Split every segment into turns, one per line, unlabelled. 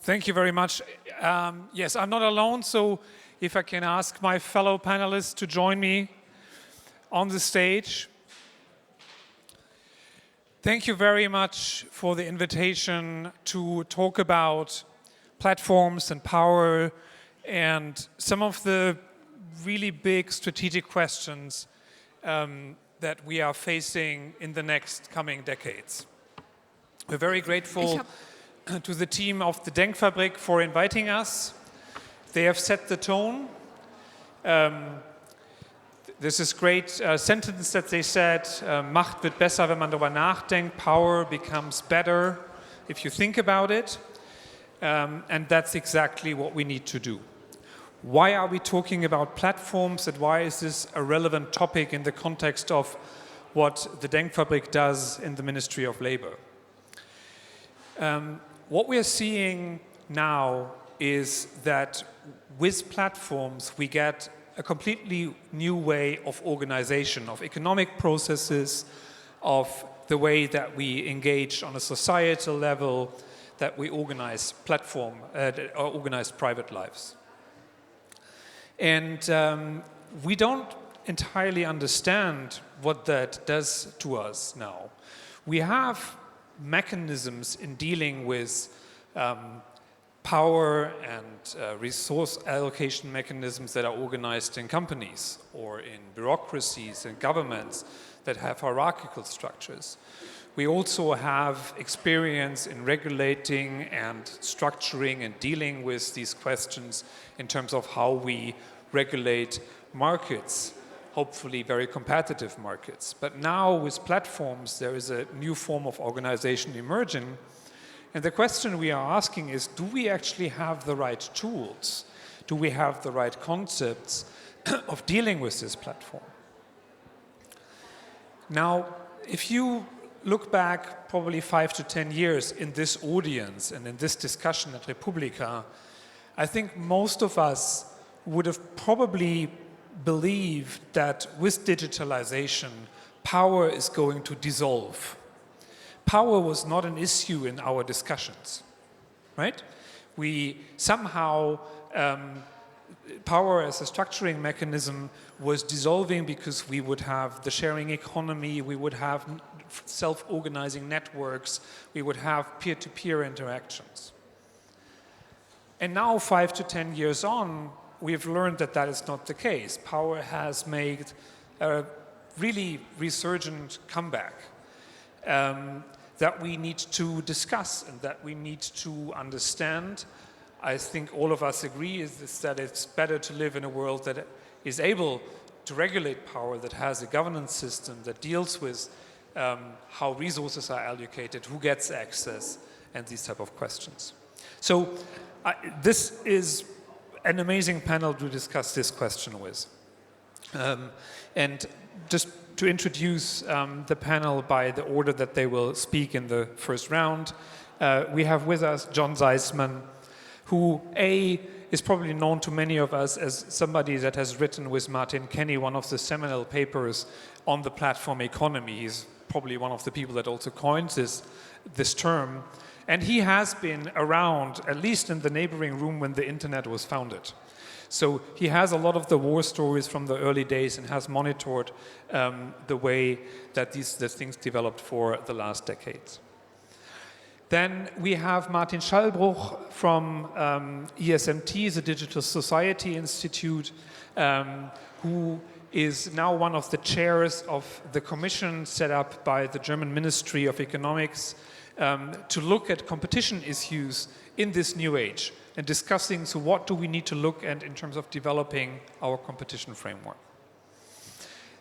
Thank you very much. Yes, I'm not alone, so if I can ask my fellow panelists to join me on the stage. Thank you very much for the invitation to talk about platforms and power and some of the really big strategic questions that we are facing in the next coming decades. We're very grateful to the team of the Denkfabrik for inviting us. They have set the tone. There's this great sentence that they said, Macht wird besser, wenn man darüber nachdenkt. Power becomes better if you think about it. And that's exactly what we need to do. Why are we talking about platforms and why is this a relevant topic in the context of what the Denkfabrik does in the Ministry of Labor? What we are seeing now is that with platforms we get a completely new way of organization, of economic processes, of the way that we engage on a societal level, that we organize organize private lives. And we don't entirely understand what that does to us now. We have mechanisms in dealing with power and resource allocation mechanisms that are organized in companies or in bureaucracies and governments that have hierarchical structures. We also have experience in regulating and structuring and dealing with these questions in terms of how we regulate markets, hopefully very competitive markets. But now with platforms there is a new form of organization emerging. And the question we are asking is, do we actually have the right tools? Do we have the right concepts of dealing with this platform? Now, if you look back probably 5 to 10 years in this audience and in this discussion at Republica, I think most of us would have probably believed that with digitalization, power is going to dissolve. Power was not an issue in our discussions, right? We somehow, power as a structuring mechanism was dissolving because we would have the sharing economy, we would have self-organizing networks, we would have peer-to-peer interactions. And now 5 to 10 years on, we've learned that that is not the case. Power has made a really resurgent comeback. That we need to discuss and that we need to understand. I think all of us agree is that it's better to live in a world that is able to regulate power, that has a governance system, that deals with how resources are allocated, who gets access, and these type of questions. So this is an amazing panel to discuss this question with. And just to introduce the panel by the order that they will speak in the first round. We have with us John Zysman, who is probably known to many of us as somebody that has written with Martin Kenny one of the seminal papers on the platform economy. He's probably one of the people that also coined this term. And he has been around, at least in the neighboring room when the internet was founded. So he has a lot of the war stories from the early days and has monitored the way that these things developed for the last decades. Then we have Martin Schallbruch from ESMT, the Digital Society Institute, who is now one of the chairs of the commission set up by the German Ministry of Economics to look at competition issues in this new age and discussing, so what do we need to look at in terms of developing our competition framework.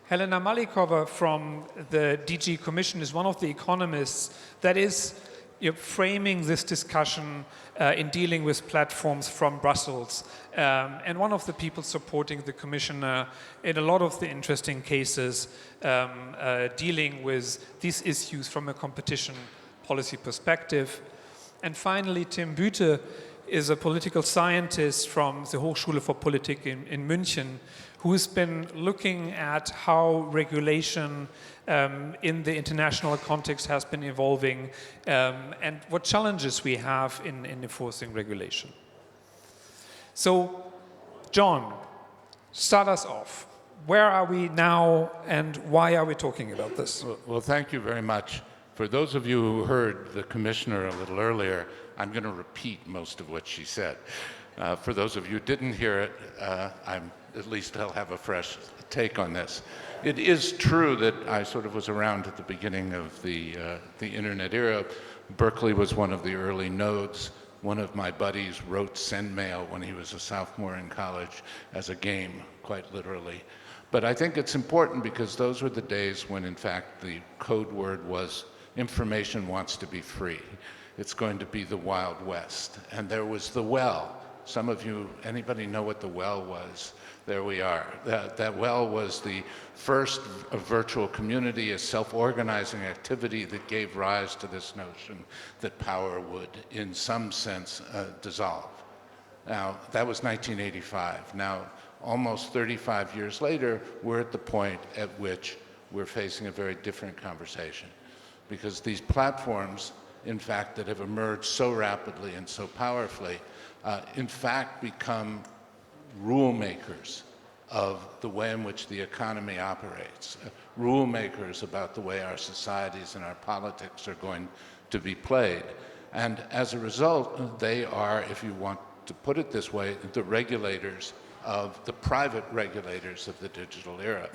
Helena Malikova from the DG Commission is one of the economists that is framing this discussion in dealing with platforms from Brussels, and one of the people supporting the Commissioner in a lot of the interesting cases dealing with these issues from a competition policy perspective. And finally, Büthe is a political scientist from the Hochschule für Politik in München, who's been looking at how regulation in the international context has been evolving and what challenges we have in enforcing regulation. So, John, start us off. Where are we now and why are we talking about this?
Well, thank you very much. For those of you who heard the commissioner a little earlier, I'm going to repeat most of what she said. For those of you who didn't hear it, at least I'll have a fresh take on this. It is true that I sort of was around at the beginning of the internet era. Berkeley was one of the early nodes. One of my buddies wrote SendMail when he was a sophomore in college as a game, quite literally. But I think it's important because those were the days when, in fact, the code word was information wants to be free. It's going to be the Wild West. And there was the well. Some of you, anybody know what the well was? There we are. That well was the first virtual community, a self-organizing activity that gave rise to this notion that power would, in some sense, dissolve. Now, that was 1985. Now, almost 35 years later, we're at the point at which we're facing a very different conversation. Because these platforms, in fact, that have emerged so rapidly and so powerfully, in fact become rule makers of the way in which the economy operates, rule makers about the way our societies and our politics are going to be played. And as a result, they are, if you want to put it this way, the regulators of the private regulators of the digital era.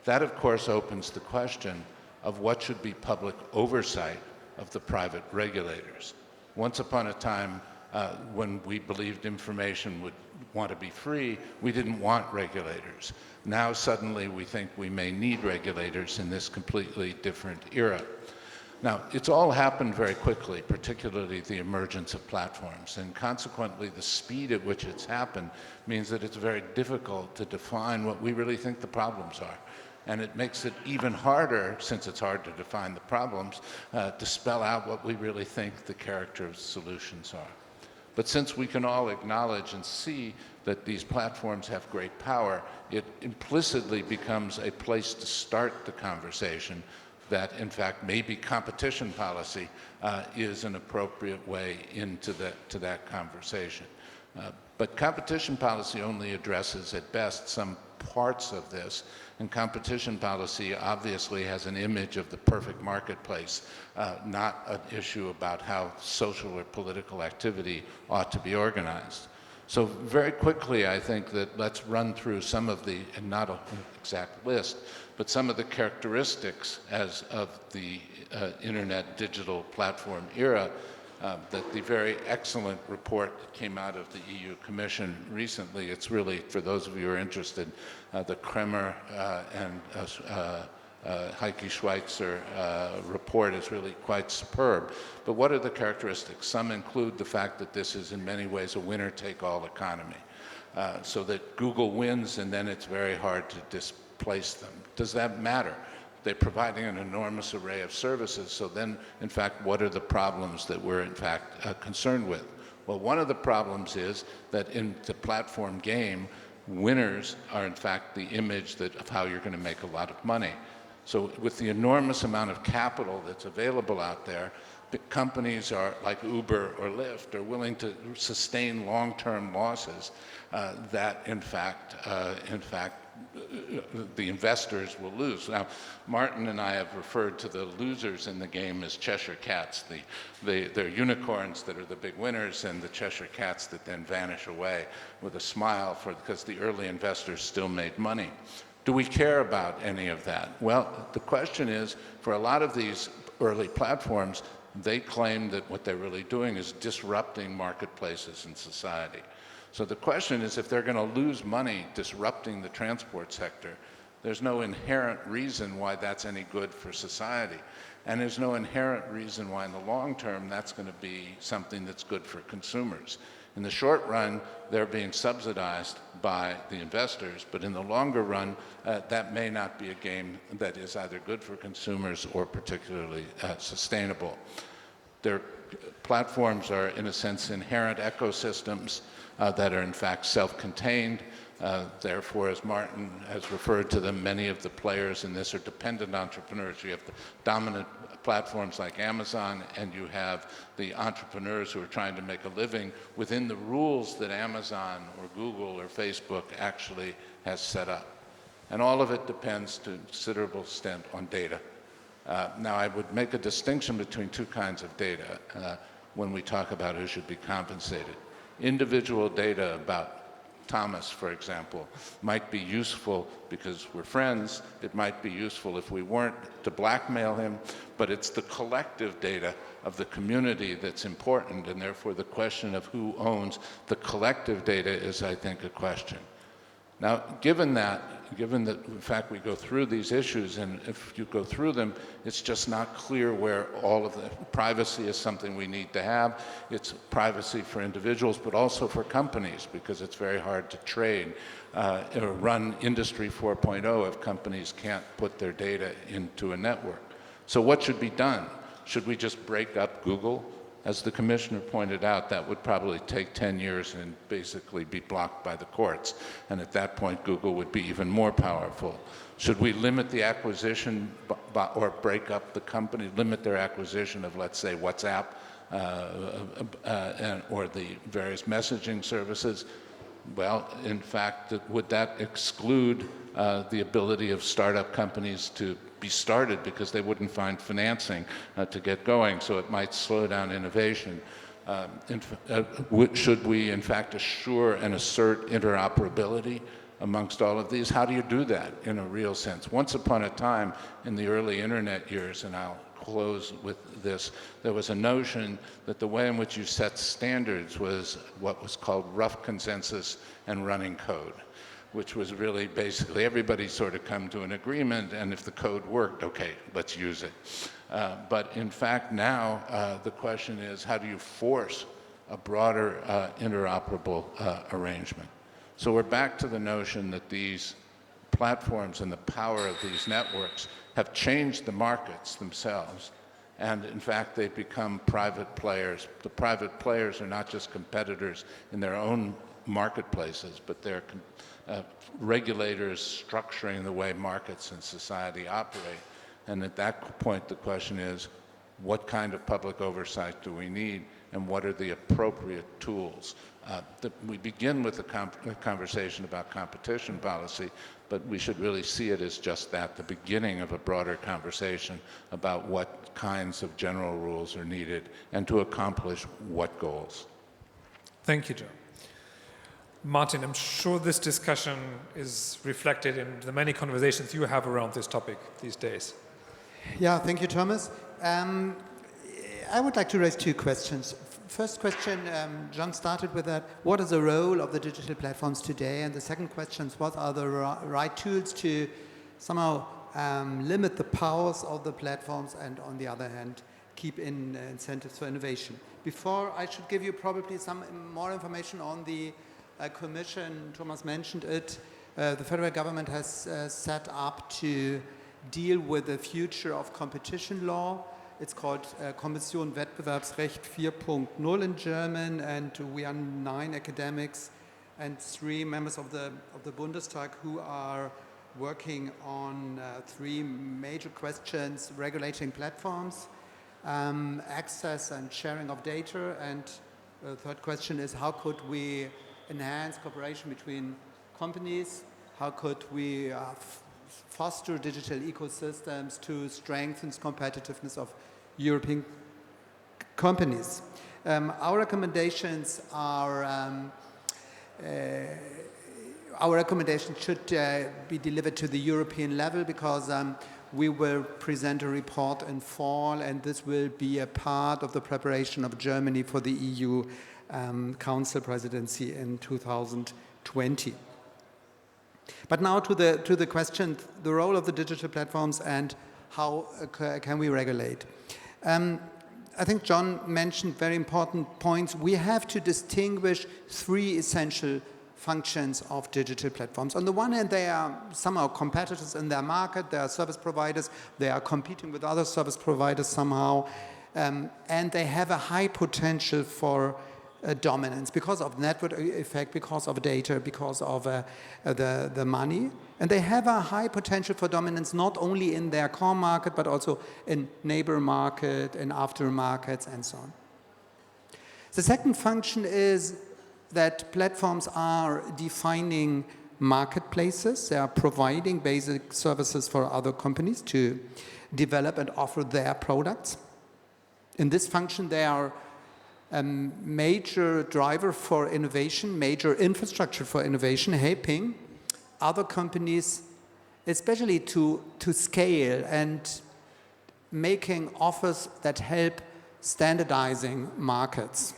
That, of course, opens the question of what should be public oversight of the private regulators. Once upon a time, when we believed information would want to be free, we didn't want regulators. Now suddenly we think we may need regulators in this completely different era. Now, it's all happened very quickly, particularly the emergence of platforms, and consequently the speed at which it's happened means that it's very difficult to define what we really think the problems are. And it makes it even harder, since it's hard to define the problems, to spell out what we really think the character of the solutions are. But since we can all acknowledge and see that these platforms have great power, it implicitly becomes a place to start the conversation that, in fact, maybe competition policy is an appropriate way into that conversation. But competition policy only addresses, at best, some parts of this, and competition policy obviously has an image of the perfect marketplace, not an issue about how social or political activity ought to be organized. So very quickly, I think that let's run through some of the, and not an exact list, but some of the characteristics of the internet digital platform era that the very excellent report that came out of the EU Commission recently, it's really, for those of you who are interested, the Kremer and Heike Schweitzer report is really quite superb. But what are the characteristics? Some include the fact that this is in many ways a winner-take-all economy, so that Google wins and then it's very hard to displace them. Does that matter? They're providing an enormous array of services, so then, in fact, what are the problems that we're, in fact, concerned with? Well, one of the problems is that in the platform game, winners are, in fact, the image of how you're going to make a lot of money. So with the enormous amount of capital that's available out there, companies are, like Uber or Lyft, are willing to sustain long-term losses that, in fact, the investors will lose. Now, Martin and I have referred to the losers in the game as Cheshire Cats. They're unicorns that are the big winners and the Cheshire Cats that then vanish away with a smile because the early investors still made money. Do we care about any of that? Well, the question is, for a lot of these early platforms, they claim that what they're really doing is disrupting marketplaces in society. So the question is, if they're going to lose money disrupting the transport sector, there's no inherent reason why that's any good for society. And there's no inherent reason why in the long term that's going to be something that's good for consumers. In the short run, they're being subsidized by the investors, but in the longer run, that may not be a game that is either good for consumers or particularly sustainable. Their platforms are, in a sense, inherent ecosystems that are in fact self-contained. Therefore, as Martin has referred to them, many of the players in this are dependent entrepreneurs. You have the dominant platforms like Amazon, and you have the entrepreneurs who are trying to make a living within the rules that Amazon or Google or Facebook actually has set up. And all of it depends to a considerable extent on data. Now, I would make a distinction between two kinds of data when we talk about who should be compensated. Individual data about Thomas, for example, might be useful because we're friends. It might be useful if we weren't to blackmail him, but it's the collective data of the community that's important, and therefore the question of who owns the collective data is, I think, a question. Now, given that, in fact, we go through these issues, and if you go through them, it's just not clear where all of the privacy is something we need to have. It's privacy for individuals, but also for companies, because it's very hard to trade or run Industry 4.0 if companies can't put their data into a network. So what should be done? Should we just break up Google? As the commissioner pointed out, that would probably take 10 years and basically be blocked by the courts. And at that point, Google would be even more powerful. Should we limit the acquisition or break up the company, limit their acquisition of, let's say, WhatsApp or the various messaging services? Well, in fact, would that exclude the ability of startup companies to be started because they wouldn't find financing to get going, so it might slow down innovation. Should we, in fact, assure and assert interoperability amongst all of these? How do you do that in a real sense? Once upon a time, in the early internet years, and I'll close with this, there was a notion that the way in which you set standards was what was called rough consensus and running code, which was really basically everybody sort of come to an agreement, and if the code worked, okay, let's use it. But in fact now, the question is, how do you force a broader interoperable arrangement? So we're back to the notion that these platforms and the power of these networks have changed the markets themselves, and in fact they've become private players. The private players are not just competitors in their own marketplaces, but they're regulators structuring the way markets and society operate. And at that point, the question is, what kind of public oversight do we need, and what are the appropriate tools? We begin with a conversation about competition policy, but we should really see it as just that, the beginning of a broader conversation about what kinds of general rules are needed and to accomplish what goals.
Thank you, Joe. Martin, I'm sure this discussion is reflected in the many conversations you have around this topic these days.
Yeah, thank you, Thomas. I would like to raise two questions. First question, John started with that. What is the role of the digital platforms today? And the second question is, what are the right tools to somehow limit the powers of the platforms and, on the other hand, keep in incentives for innovation? Before, I should give you probably some more information on the Commission. Thomas mentioned it. The federal government has set up to deal with the future of competition law. It's called Kommission Wettbewerbsrecht 4.0 in German, and we are 9 academics and 3 members of the Bundestag who are working on 3 major questions: regulating platforms, access and sharing of data, and the third question is, how could we enhance cooperation between companies? How could we foster digital ecosystems to strengthen the competitiveness of European companies? Our recommendations should be delivered to the European level, because we will present a report in fall, and this will be a part of the preparation of Germany for the EU Council presidency in 2020. But now to the question, the role of the digital platforms and how can we regulate. I think John mentioned very important points. We have to distinguish 3 essential functions of digital platforms. On the one hand, they are somehow competitors in their market. They are service providers. They are competing with other service providers somehow. and they have a high potential for dominance because of network effect, because of data, because of the money. And they have a high potential for dominance not only in their core market, but also in neighbor market, in aftermarkets, and so on. The second function is that platforms are defining marketplaces. They are providing basic services for other companies to develop and offer their products. In this function, they are a major driver for innovation, major infrastructure for innovation, helping other companies, especially to scale and making offers that help standardizing markets.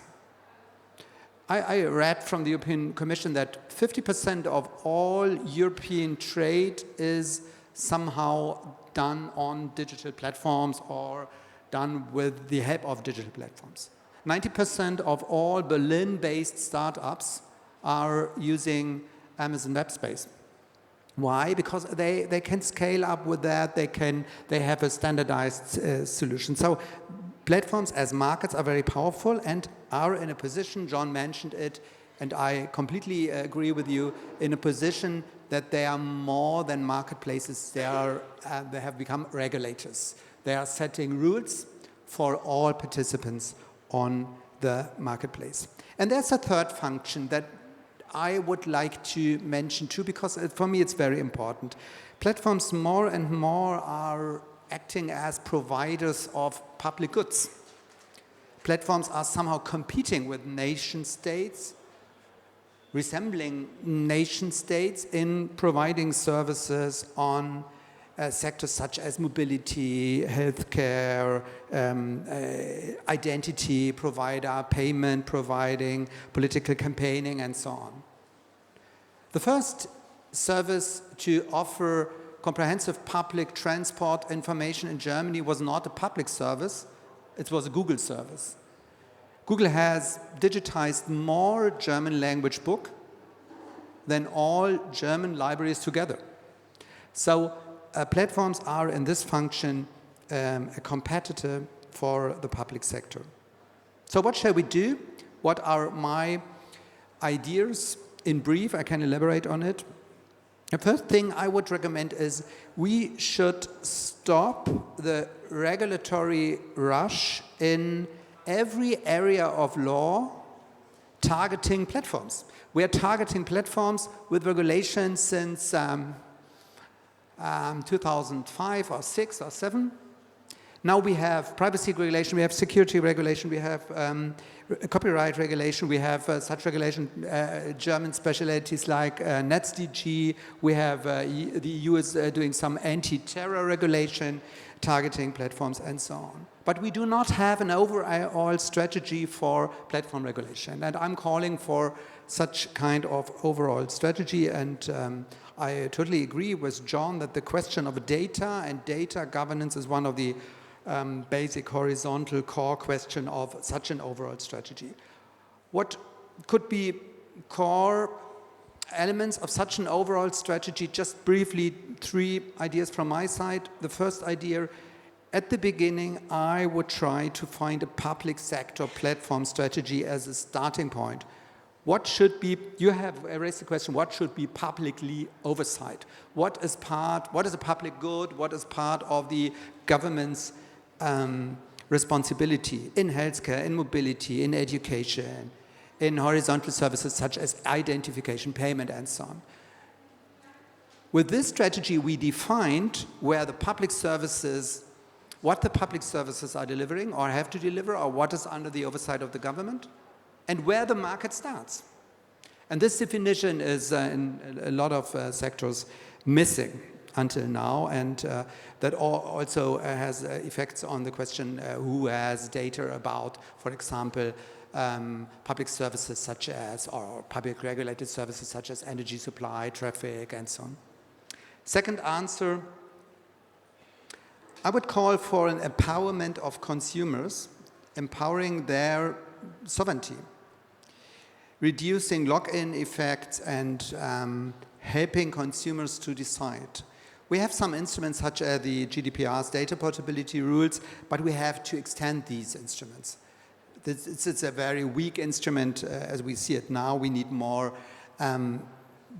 I read from the European Commission that 50% of all European trade is somehow done on digital platforms or done with the help of digital platforms. 90% of all Berlin-based startups are using Amazon Web Space. Why? Because they can scale up with that, they have a standardized solution. So platforms as markets are very powerful and are in a position, John mentioned it, and I completely agree with you, in a position that they are more than marketplaces, they have become regulators. They are setting rules for all participants on the marketplace. And there's a third function that I would like to mention too, because for me it's very important. Platforms more and more are acting as providers of public goods. Platforms are somehow competing with nation states, resembling nation states in providing services on sectors such as mobility, healthcare, identity provider, payment providing, political campaigning, and so on. The first service to offer comprehensive public transport information in Germany was not a public service, it was a Google service. Google has digitized more German language book than all German libraries together. So platforms are in this function a competitor for the public sector. So what shall we do? What are my ideas? In brief, I can elaborate on it. The first thing I would recommend is we should stop the regulatory rush in every area of law targeting platforms. We are targeting platforms with regulations since 2005 or 6 or 7. Now we have privacy regulation, we have security regulation, we have copyright regulation, we have such regulation, German specialties like NetzDG, we have the EU is doing some anti-terror regulation targeting platforms and so on. But we do not have an overall strategy for platform regulation, and I'm calling for such kind of overall strategy, and I totally agree with John that the question of data and data governance is one of the basic horizontal core question of such an overall strategy. What could be core elements of such an overall strategy? Just briefly, 3 ideas from my side. The first idea, at the beginning, I would try to find a public sector platform strategy as a starting point. What should be, you have raised the question, what should be publicly oversight? What is a public good? What is part of the government's responsibility in healthcare, in mobility, in education, in horizontal services such as identification, payment, and so on. With this strategy, we defined where the public services, what the public services are delivering or have to deliver, or what is under the oversight of the government, and where the market starts. And this definition is in a lot of sectors missing until now, and that also has effects on the question who has data about, for example, public services such as, or public regulated services such as energy supply, traffic, and so on. Second answer, I would call for an empowerment of consumers, empowering their sovereignty, reducing lock-in effects and helping consumers to decide. We have some instruments such as the GDPR's data portability rules, but we have to extend these instruments. It's a very weak instrument as we see it now. We need more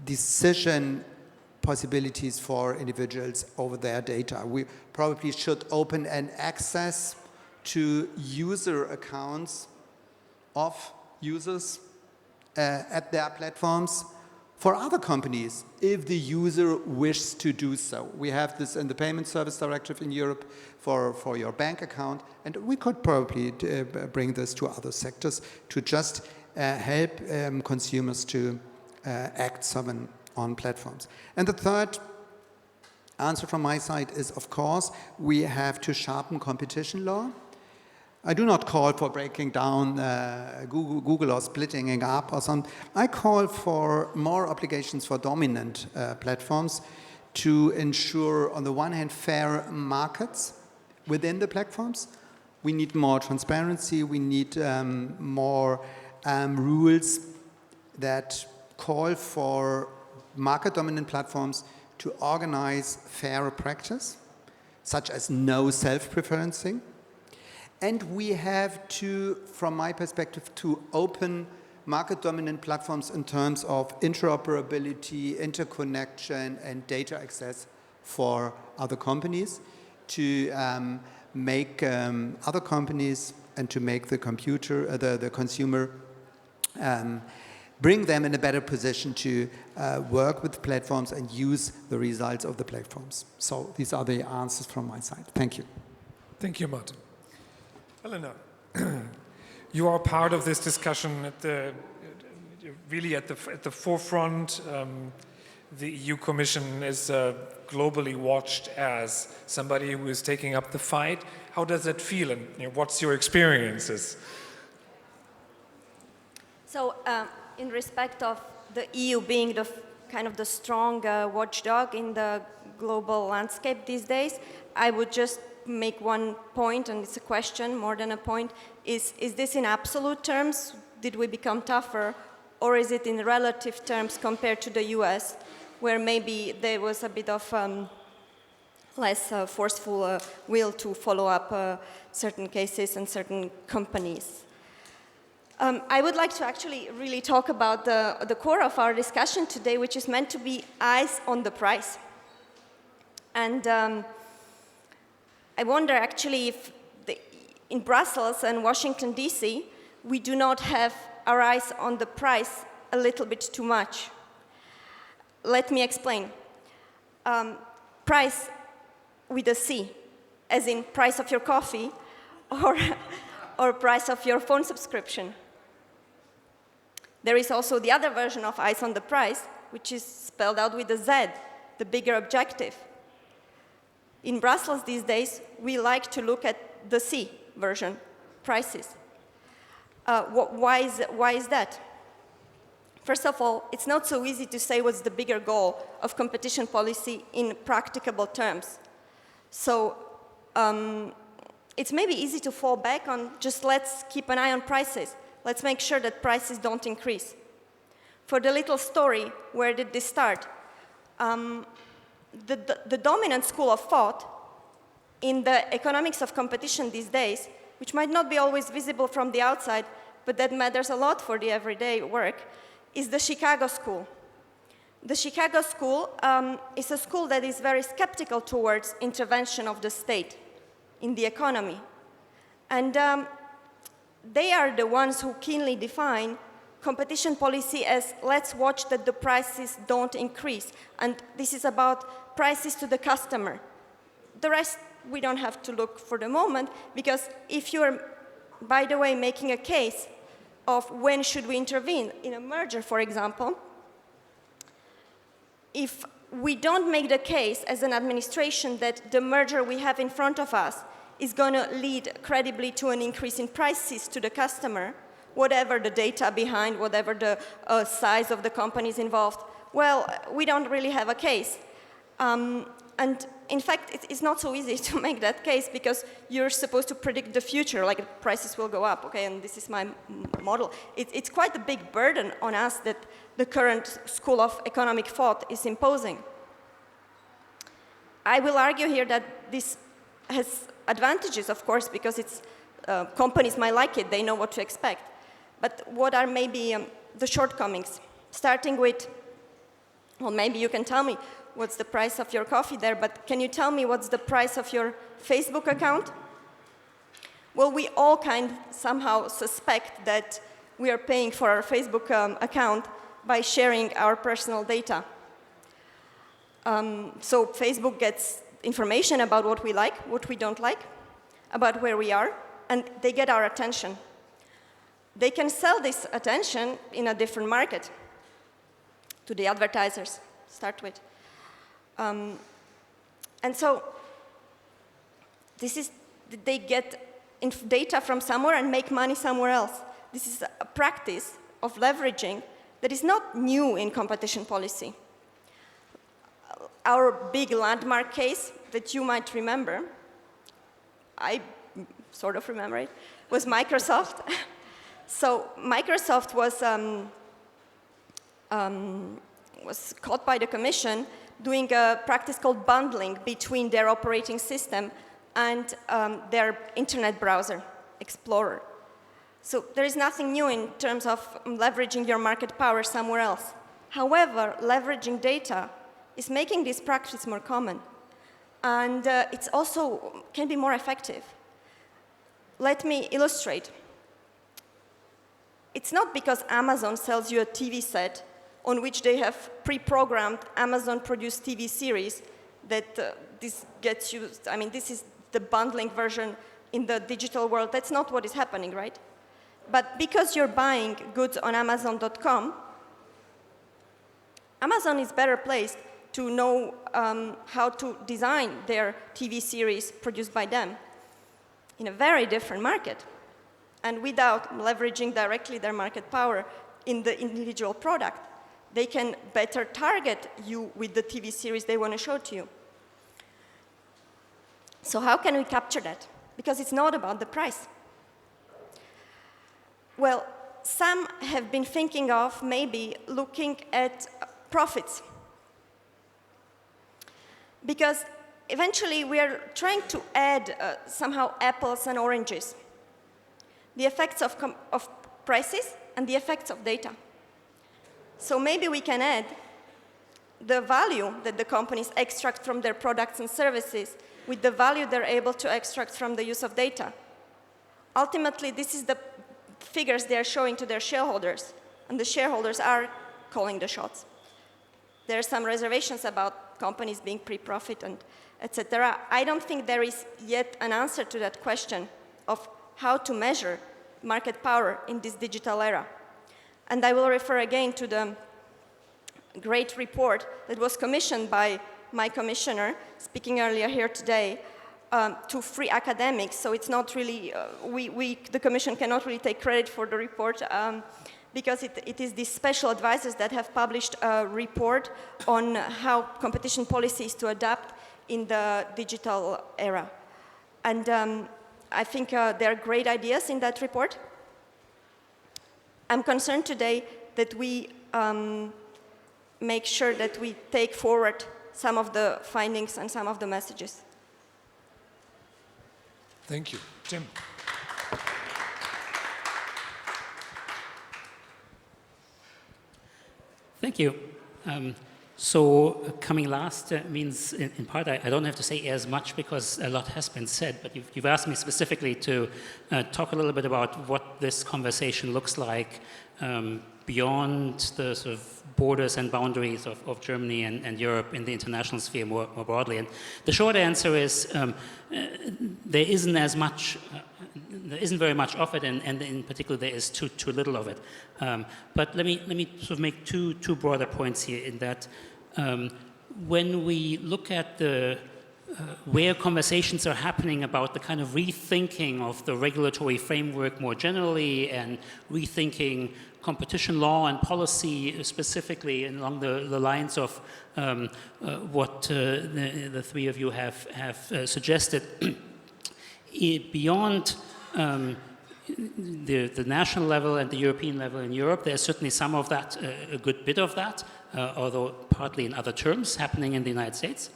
decision possibilities for individuals over their data. We probably should open an access to user accounts of users at their platforms for other companies if the user wishes to do so. We have this in the Payment Service Directive in Europe for your bank account, and we could probably bring this to other sectors to just help consumers to act sovereign on platforms. And the third answer from my side is, of course, we have to sharpen competition law. I do not call for breaking down Google or splitting it up or something. I call for more obligations for dominant platforms to ensure, on the one hand, fair markets within the platforms. We need more transparency. We need more rules that call for market-dominant platforms to organize fair practice, such as no self-preferencing. And we have to, from my perspective, to open market-dominant platforms in terms of interoperability, interconnection, and data access for other companies to make other companies and to make the consumer bring them in a better position to work with platforms and use the results of the platforms. So these are the answers from my side. Thank you.
Thank you, Martin. Helena, you are part of this discussion really at the forefront. The EU Commission is globally watched as somebody who is taking up the fight. How does that feel, and what's your experiences?
So, in respect of the EU being the kind of the strong watchdog in the global landscape these days, I would just make one point, and it's a question more than a point. Is this in absolute terms? Did we become tougher? Or is it in relative terms compared to the US, where maybe there was a bit of less forceful will to follow up certain cases and certain companies? I would like to actually really talk about the core of our discussion today, which is meant to be eyes on the price. And I wonder actually if in Brussels and Washington, D.C., we do not have our eyes on the price a little bit too much. Let me explain. Price with a C, as in price of your coffee or price of your phone subscription. There is also the other version of eyes on the price, which is spelled out with a Z, the bigger objective. In Brussels these days, we like to look at the C version, prices. Why is that? First of all, it's not so easy to say what's the bigger goal of competition policy in practicable terms. So it's maybe easy to fall back on just let's keep an eye on prices. Let's make sure that prices don't increase. For the little story, where did this start? The dominant school of thought in the economics of competition these days, which might not be always visible from the outside, but that matters a lot for the everyday work, is the Chicago School. The Chicago School is a school that is very skeptical towards intervention of the state in the economy. And they are the ones who keenly define competition policy as let's watch that the prices don't increase. And this is about prices to the customer. The rest we don't have to look for the moment, because if you're, by the way, making a case of when should we intervene in a merger, for example, if we don't make the case as an administration that the merger we have in front of us is going to lead credibly to an increase in prices to the customer, whatever the data behind, whatever the size of the companies involved, well, we don't really have a case. And in fact, it's not so easy to make that case, because you're supposed to predict the future, like prices will go up, okay, and this is my model. It's quite a big burden on us that the current school of economic thought is imposing. I will argue here that this has advantages, of course, because it's, companies might like it, they know what to expect. But what are maybe the shortcomings? Starting with, well, maybe you can tell me what's the price of your coffee there, but can you tell me what's the price of your Facebook account? Well, we all somehow suspect that we are paying for our Facebook account by sharing our personal data. So Facebook gets information about what we like, what we don't like, about where we are, and they get our attention. They can sell this attention in a different market to the advertisers, start with. And so they get data from somewhere and make money somewhere else. This is a practice of leveraging that is not new in competition policy. Our big landmark case that you might remember, I sort of remember it, was Microsoft. So Microsoft was caught by the Commission doing a practice called bundling between their operating system and their internet browser, Explorer. So there is nothing new in terms of leveraging your market power somewhere else. However, leveraging data is making this practice more common. And it's also can be more effective. Let me illustrate. It's not because Amazon sells you a TV set on which they have pre-programmed Amazon-produced TV series that this gets you, I mean, this is the bundling version in the digital world. That's not what is happening, right? But because you're buying goods on Amazon.com, Amazon is better placed to know how to design their TV series produced by them in a very different market. And without leveraging directly their market power in the individual product, they can better target you with the TV series they want to show to you. So how can we capture that? Because it's not about the price. Well, some have been thinking of maybe looking at profits. Because eventually we are trying to add somehow apples and oranges. The effects of prices and the effects of data. So maybe we can add the value that the companies extract from their products and services with the value they're able to extract from the use of data. Ultimately, this is the figures they're showing to their shareholders, and the shareholders are calling the shots. There are some reservations about companies being pre-profit and etc. I don't think there is yet an answer to that question of how to measure market power in this digital era. And I will refer again to the great report that was commissioned by my commissioner, speaking earlier here today, to free academics. So it's not really, the Commission cannot really take credit for the report because it is these special advisors that have published a report on how competition policy is to adapt in the digital era. And I think there are great ideas in that report. I'm concerned today that we make sure that we take forward some of the findings and some of the messages.
Thank you. Tim.
Thank you. So coming last means, in part, I don't have to say as much because a lot has been said, but you've asked me specifically to talk a little bit about what this conversation looks like beyond the sort of borders and boundaries of Germany and Europe in the international sphere more broadly. And the short answer is there isn't as much, there isn't very much of it, and in particular there is too little of it. But let me sort of make two broader points here in that when we look at the where conversations are happening about the kind of rethinking of the regulatory framework more generally and rethinking competition law and policy specifically along the lines of what the three of you have suggested, beyond the national level and the European level in Europe, there's certainly some of that, a good bit of that, although partly in other terms happening in the United States.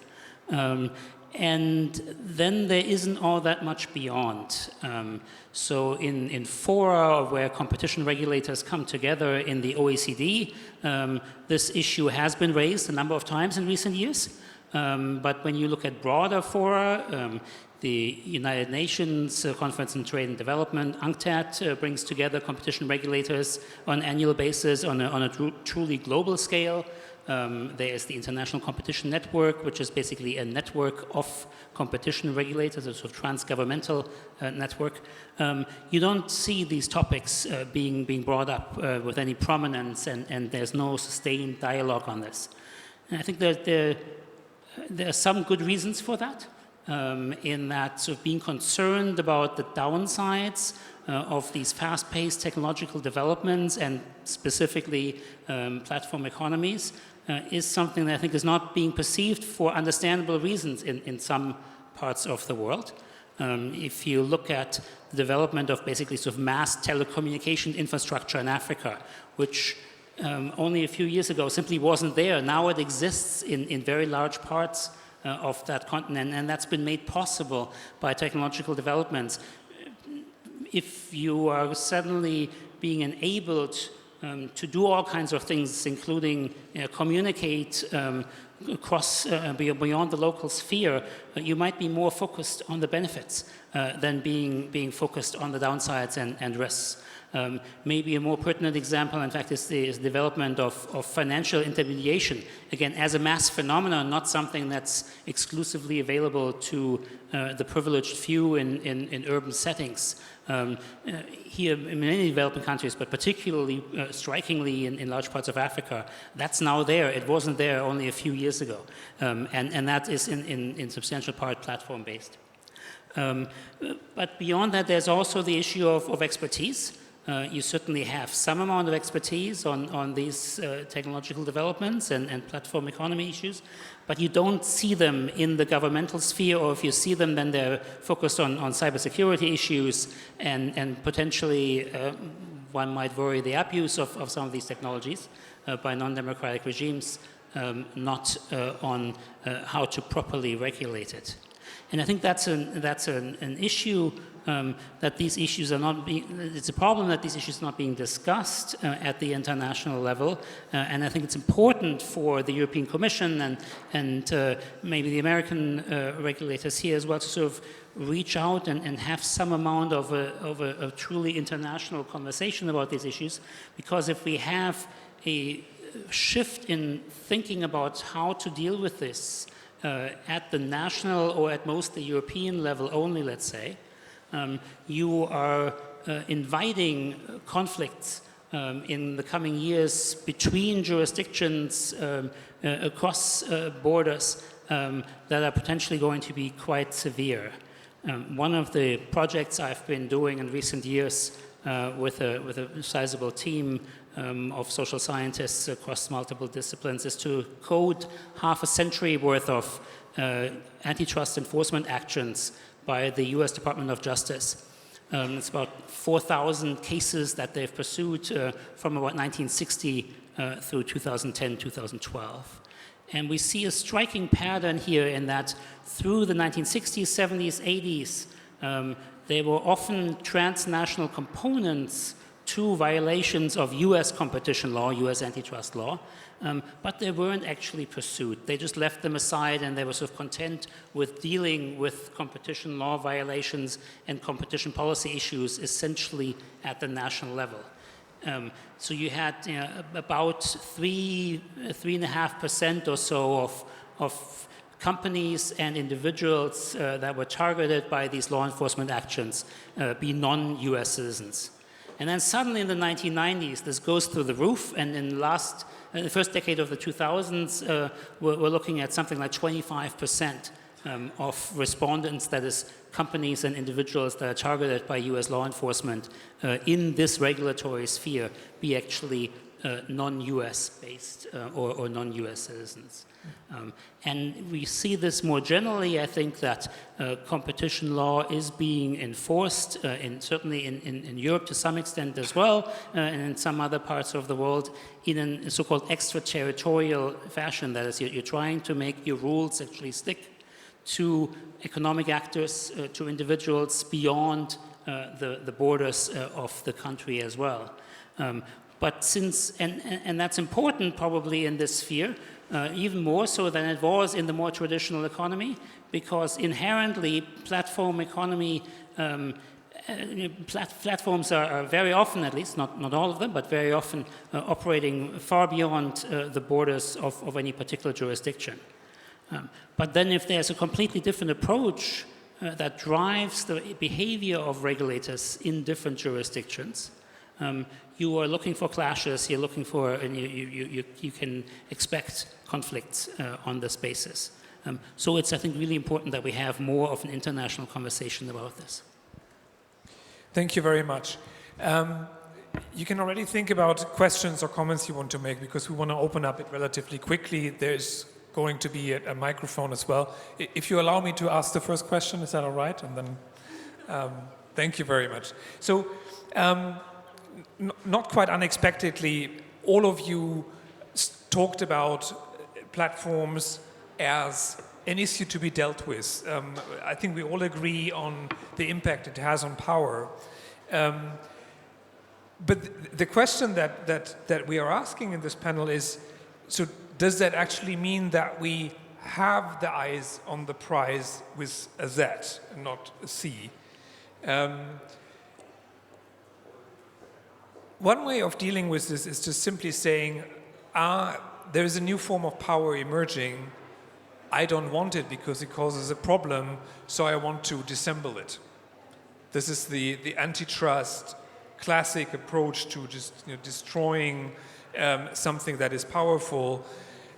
And then there isn't all that much beyond. So in fora where competition regulators come together in the OECD, this issue has been raised a number of times in recent years. But when you look at broader fora, the United Nations Conference on Trade and Development, UNCTAD, brings together competition regulators on an annual basis on a truly global scale. There is the International Competition Network, which is basically a network of competition regulators, a sort of trans-governmental network. You don't see these topics being brought up with any prominence, and there's no sustained dialogue on this. And I think that there are some good reasons for that, in that sort of being concerned about the downsides of these fast-paced technological developments and specifically platform economies is something that I think is not being perceived for understandable reasons in some parts of the world. If you look at the development of basically sort of mass telecommunication infrastructure in Africa, which only a few years ago simply wasn't there. Now it exists in very large parts of that continent, and that's been made possible by technological developments. If you are suddenly being enabled to do all kinds of things, including communicate across beyond the local sphere, you might be more focused on the benefits than being focused on the downsides and risks. Maybe a more pertinent example, in fact, is the development of financial intermediation. Again, as a mass phenomenon, not something that's exclusively available to the privileged few in urban settings. Here in many developing countries, but particularly strikingly in large parts of Africa, that's now there. It wasn't there only a few years ago. And that is in substantial part platform-based. But beyond that, there's also the issue of expertise. You certainly have some amount of expertise on these technological developments and platform economy issues, but you don't see them in the governmental sphere, or if you see them, then they're focused on cybersecurity issues and potentially one might worry the abuse of some of these technologies by non-democratic regimes, not on how to properly regulate it. And I think that's an issue that these issues are not being, it's a problem that these issues are not being discussed at the international level. And I think it's important for the European Commission and maybe the American regulators here as well to sort of reach out and have some amount of a truly international conversation about these issues. Because if we have a shift in thinking about how to deal with this at the national or at most the European level only, let's say, you are inviting conflicts in the coming years between jurisdictions across borders that are potentially going to be quite severe. One of the projects I've been doing in recent years with a sizable team of social scientists across multiple disciplines is to code half a century worth of antitrust enforcement actions by the US Department of Justice. It's about 4,000 cases that they've pursued from about 1960 through 2010, 2012. And we see a striking pattern here in that through the 1960s, 70s, 80s, there were often transnational components to violations of US competition law, US antitrust law, but they weren't actually pursued. They just left them aside and they were sort of content with dealing with competition law violations and competition policy issues essentially at the national level. So you had about 3.5% or so of companies and individuals that were targeted by these law enforcement actions be non-US citizens. And then suddenly in the 1990s, this goes through the roof, and in the first decade of the 2000s, we're looking at something like 25% of respondents, that is, companies and individuals that are targeted by US law enforcement in this regulatory sphere, be actually non-US based or non-US citizens. And we see this more generally. I think that competition law is being enforced, certainly in Europe to some extent as well, and in some other parts of the world, in a so-called extraterritorial fashion. That is, you're trying to make your rules actually stick to economic actors, to individuals beyond the borders of the country as well. But since, and that's important probably in this sphere, even more so than it was in the more traditional economy, because inherently platform economy, platforms are very often, at least, not all of them, but very often operating far beyond the borders of any particular jurisdiction. But then if there's a completely different approach that drives the behavior of regulators in different jurisdictions, you are looking for clashes, you're looking for, and you can expect conflicts on this basis. So it's, I think, really important that we have more of an international conversation about this.
Thank you very much. You can already think about questions or comments you want to make, because we want to open up it relatively quickly. There's going to be a microphone as well. If you allow me to ask the first question, is that all right? And then, thank you very much. So, not quite unexpectedly, all of you talked about platforms as an issue to be dealt with. I think we all agree on the impact it has on power. But the question that we are asking in this panel is, so does that actually mean that we have the eyes on the prize with a Z and not a C? One way of dealing with this is just simply saying, there is a new form of power emerging. I don't want it because it causes a problem, so I want to dissemble it. This is the antitrust classic approach to just destroying something that is powerful.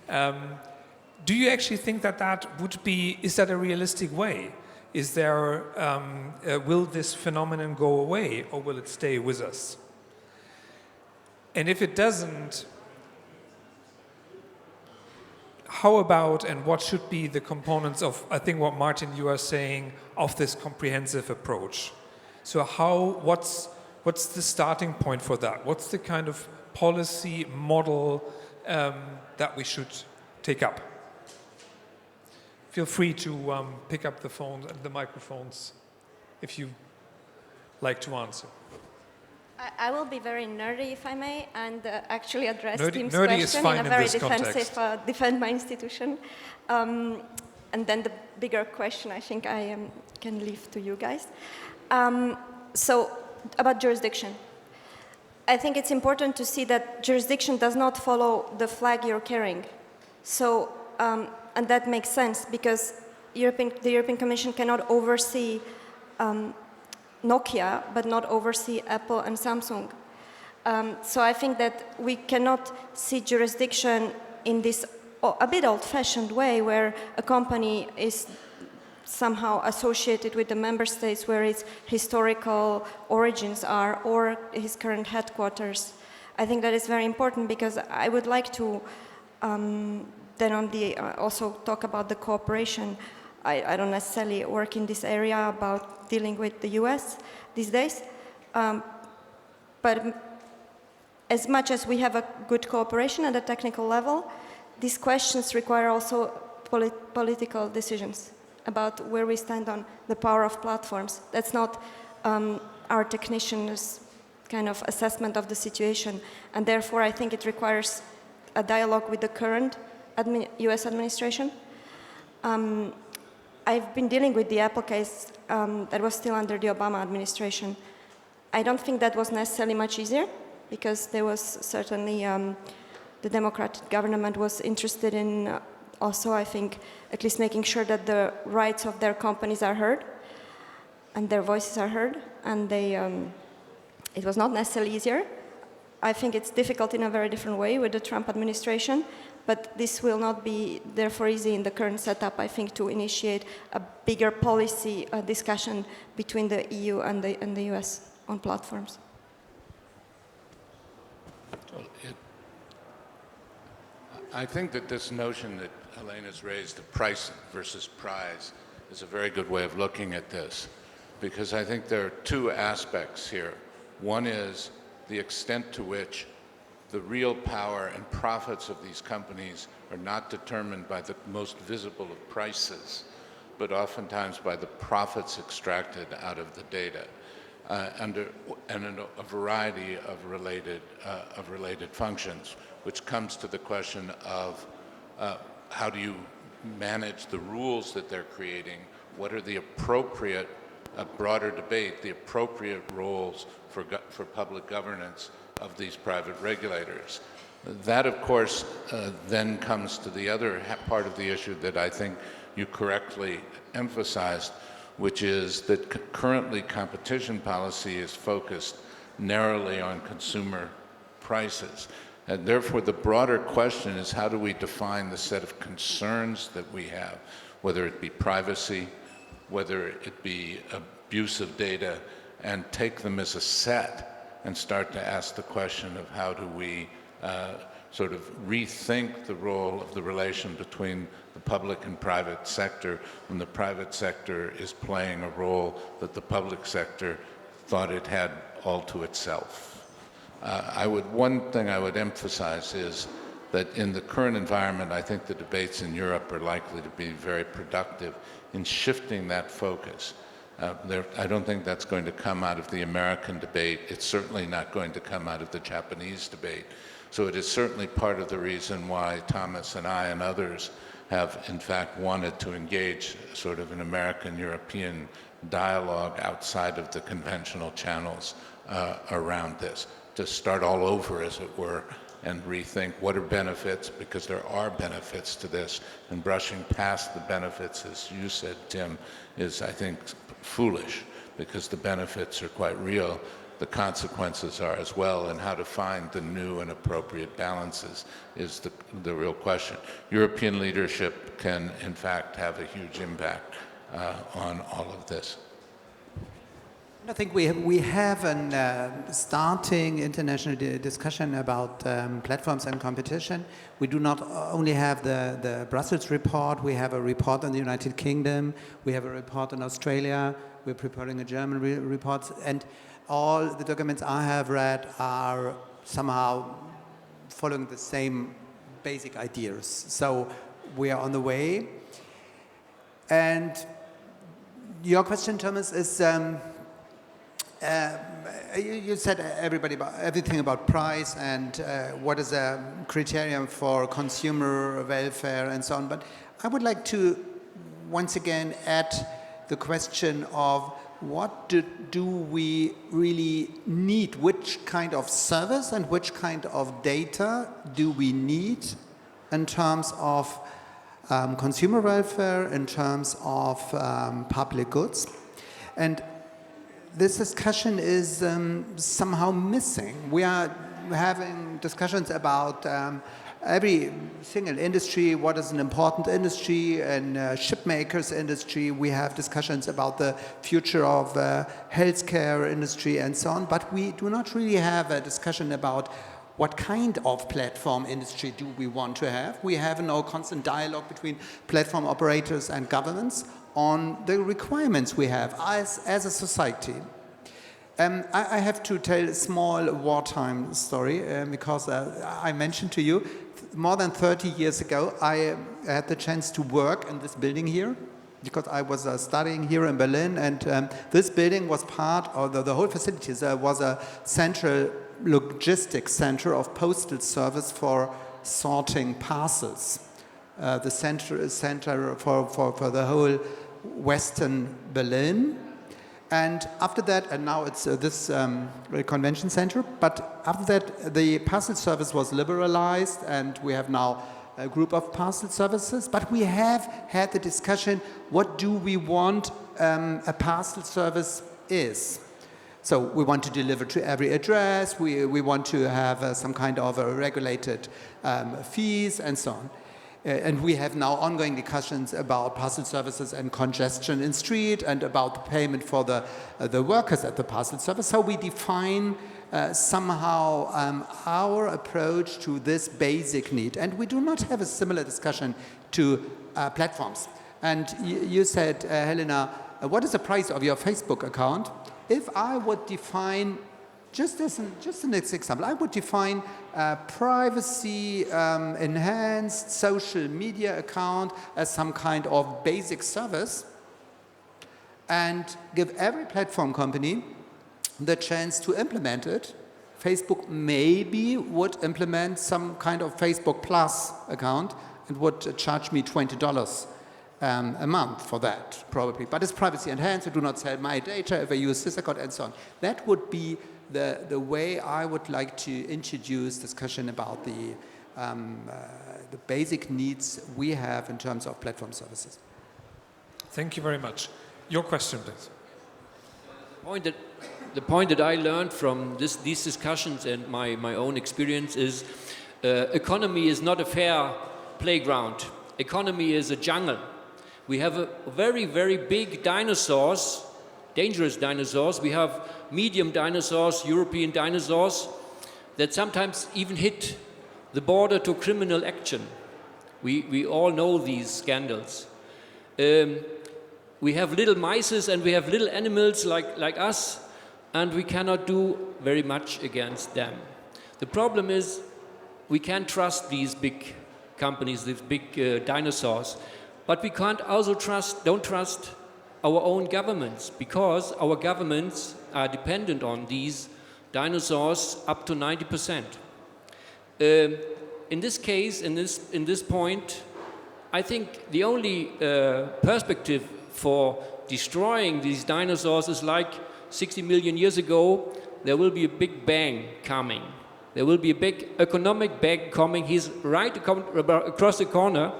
Do you actually think that would be, is that a realistic way? Is there, will this phenomenon go away, or will it stay with us? And if it doesn't, how about and what should be the components of, I think what Martin, you are saying, of this comprehensive approach? So what's the starting point for that? What's the kind of policy model that we should take up? Feel free to pick up the phone, the microphones, if you like to answer.
I will be very nerdy, if I may, and actually address Tim's
nerdy is
question
fine
in a
in
very
this
defensive,
context.
defend my institution. And then the bigger question, I think I can leave to you guys. So, about jurisdiction. I think it's important to see that jurisdiction does not follow the flag you're carrying. So, and that makes sense because the European Commission cannot oversee Nokia, but not oversee Apple and Samsung. So I think that we cannot see jurisdiction in this a bit old-fashioned way where a company is somehow associated with the member states where its historical origins are or his current headquarters. I think that is very important because I would like to then also talk about the cooperation. I don't necessarily work in this area about dealing with the US these days, but as much as we have a good cooperation at a technical level, these questions require also political decisions about where we stand on the power of platforms. That's not our technicians' kind of assessment of the situation, and therefore I think it requires a dialogue with the current US administration. I've been dealing with the Apple case that was still under the Obama administration. I don't think that was necessarily much easier because there was certainly the Democratic government was interested in also, I think, at least making sure that the rights of their companies are heard and their voices are heard, and it was not necessarily easier. I think it's difficult in a very different way with the Trump administration, but this will not be therefore easy in the current setup, I think, to initiate a bigger policy discussion between the EU and the US on platforms.
I think that this notion that Helena's raised, the price versus prize, is a very good way of looking at this, because I think there are two aspects here. One is the extent to which the real power and profits of these companies are not determined by the most visible of prices, but oftentimes by the profits extracted out of the data, and in a variety of related functions, which comes to the question of how do you manage the rules that they're creating? What are the appropriate, broader debate, the appropriate roles for public governance of these private regulators? That, of course, then comes to the other part of the issue that I think you correctly emphasized, which is that currently competition policy is focused narrowly on consumer prices. And therefore, the broader question is how do we define the set of concerns that we have, whether it be privacy, whether it be abuse of data, and take them as a set and start to ask the question of how do we sort of rethink the role of the relation between the public and private sector when the private sector is playing a role that the public sector thought it had all to itself. One thing I would emphasize is that in the current environment, I think the debates in Europe are likely to be very productive in shifting that focus. I don't think that's going to come out of the American debate. It's certainly not going to come out of the Japanese debate. So it is certainly part of the reason why Thomas and I and others have in fact wanted to engage sort of an American-European dialogue outside of the conventional channels around this, to start all over, as it were, and rethink what are benefits, because there are benefits to this, and brushing past the benefits, as you said, Tim, is, I think, foolish, because the benefits are quite real. The consequences are as well, and how to find the new and appropriate balances is the real question. European leadership can, in fact, have a huge impact on all of this.
I think we have a starting international discussion about platforms and competition. We do not only have the Brussels report, we have a report on the United Kingdom, we have a report on Australia, we're preparing a German report, and all the documents I have read are somehow following the same basic ideas. So we are on the way. And your question, Thomas, is you said everything about price and what is a criterion for consumer welfare and so on. But I would like to once again add the question of what do we really need? Which kind of service and which kind of data do we need in terms of consumer welfare, in terms of public goods? And this discussion is somehow missing. We are having discussions about every single industry, what is an important industry, and ship makers industry. We have discussions about the future of healthcare industry and so on, but we do not really have a discussion about what kind of platform industry do we want to have. We have no constant dialogue between platform operators and governments on the requirements we have as a society. I have to tell a small wartime story because I mentioned to you, more than 30 years ago, I had the chance to work in this building here because I was studying here in Berlin, and this building was part of the whole facilities was a central logistics center of postal service for sorting parcels. The center for the whole Western Berlin. And after that, and now it's this convention center, but after that, the parcel service was liberalized, and we have now a group of parcel services. But we have had the discussion, what do we want a parcel service is? So we want to deliver to every address, we want to have some kind of a regulated fees and so on. And we have now ongoing discussions about parcel services and congestion in street and about the payment for the workers at the parcel service. So we define somehow our approach to this basic need. And we do not have a similar discussion to platforms. And you said, Helena, what is the price of your Facebook account? If I would define just an example, I would define privacy enhanced social media account as some kind of basic service and give every platform company the chance to implement it. Facebook maybe would implement some kind of Facebook Plus account and would charge me $20 a month for that, probably. But it's privacy enhanced, I do not sell my data if I use this account and so on. That would be the way I would like to introduce discussion about the basic needs we have in terms of platform services.
Thank you very much. Your question, please.
The point that I learned from these discussions and my own experience is economy is not a fair playground. Economy is a jungle. We have a very, very big dinosaurs, dangerous dinosaurs. We have medium dinosaurs, European dinosaurs, that sometimes even hit the border to criminal action. We all know these scandals. We have little mice and we have little animals like us, and we cannot do very much against them. The problem is we can't trust these big companies, these big dinosaurs, but we can't also don't trust our own governments, because our governments are dependent on these dinosaurs up to 90%. In this case, in this point, I think the only perspective for destroying these dinosaurs is like 60 million years ago, there will be a big bang coming. There will be a big economic bang coming. He's right across the corner.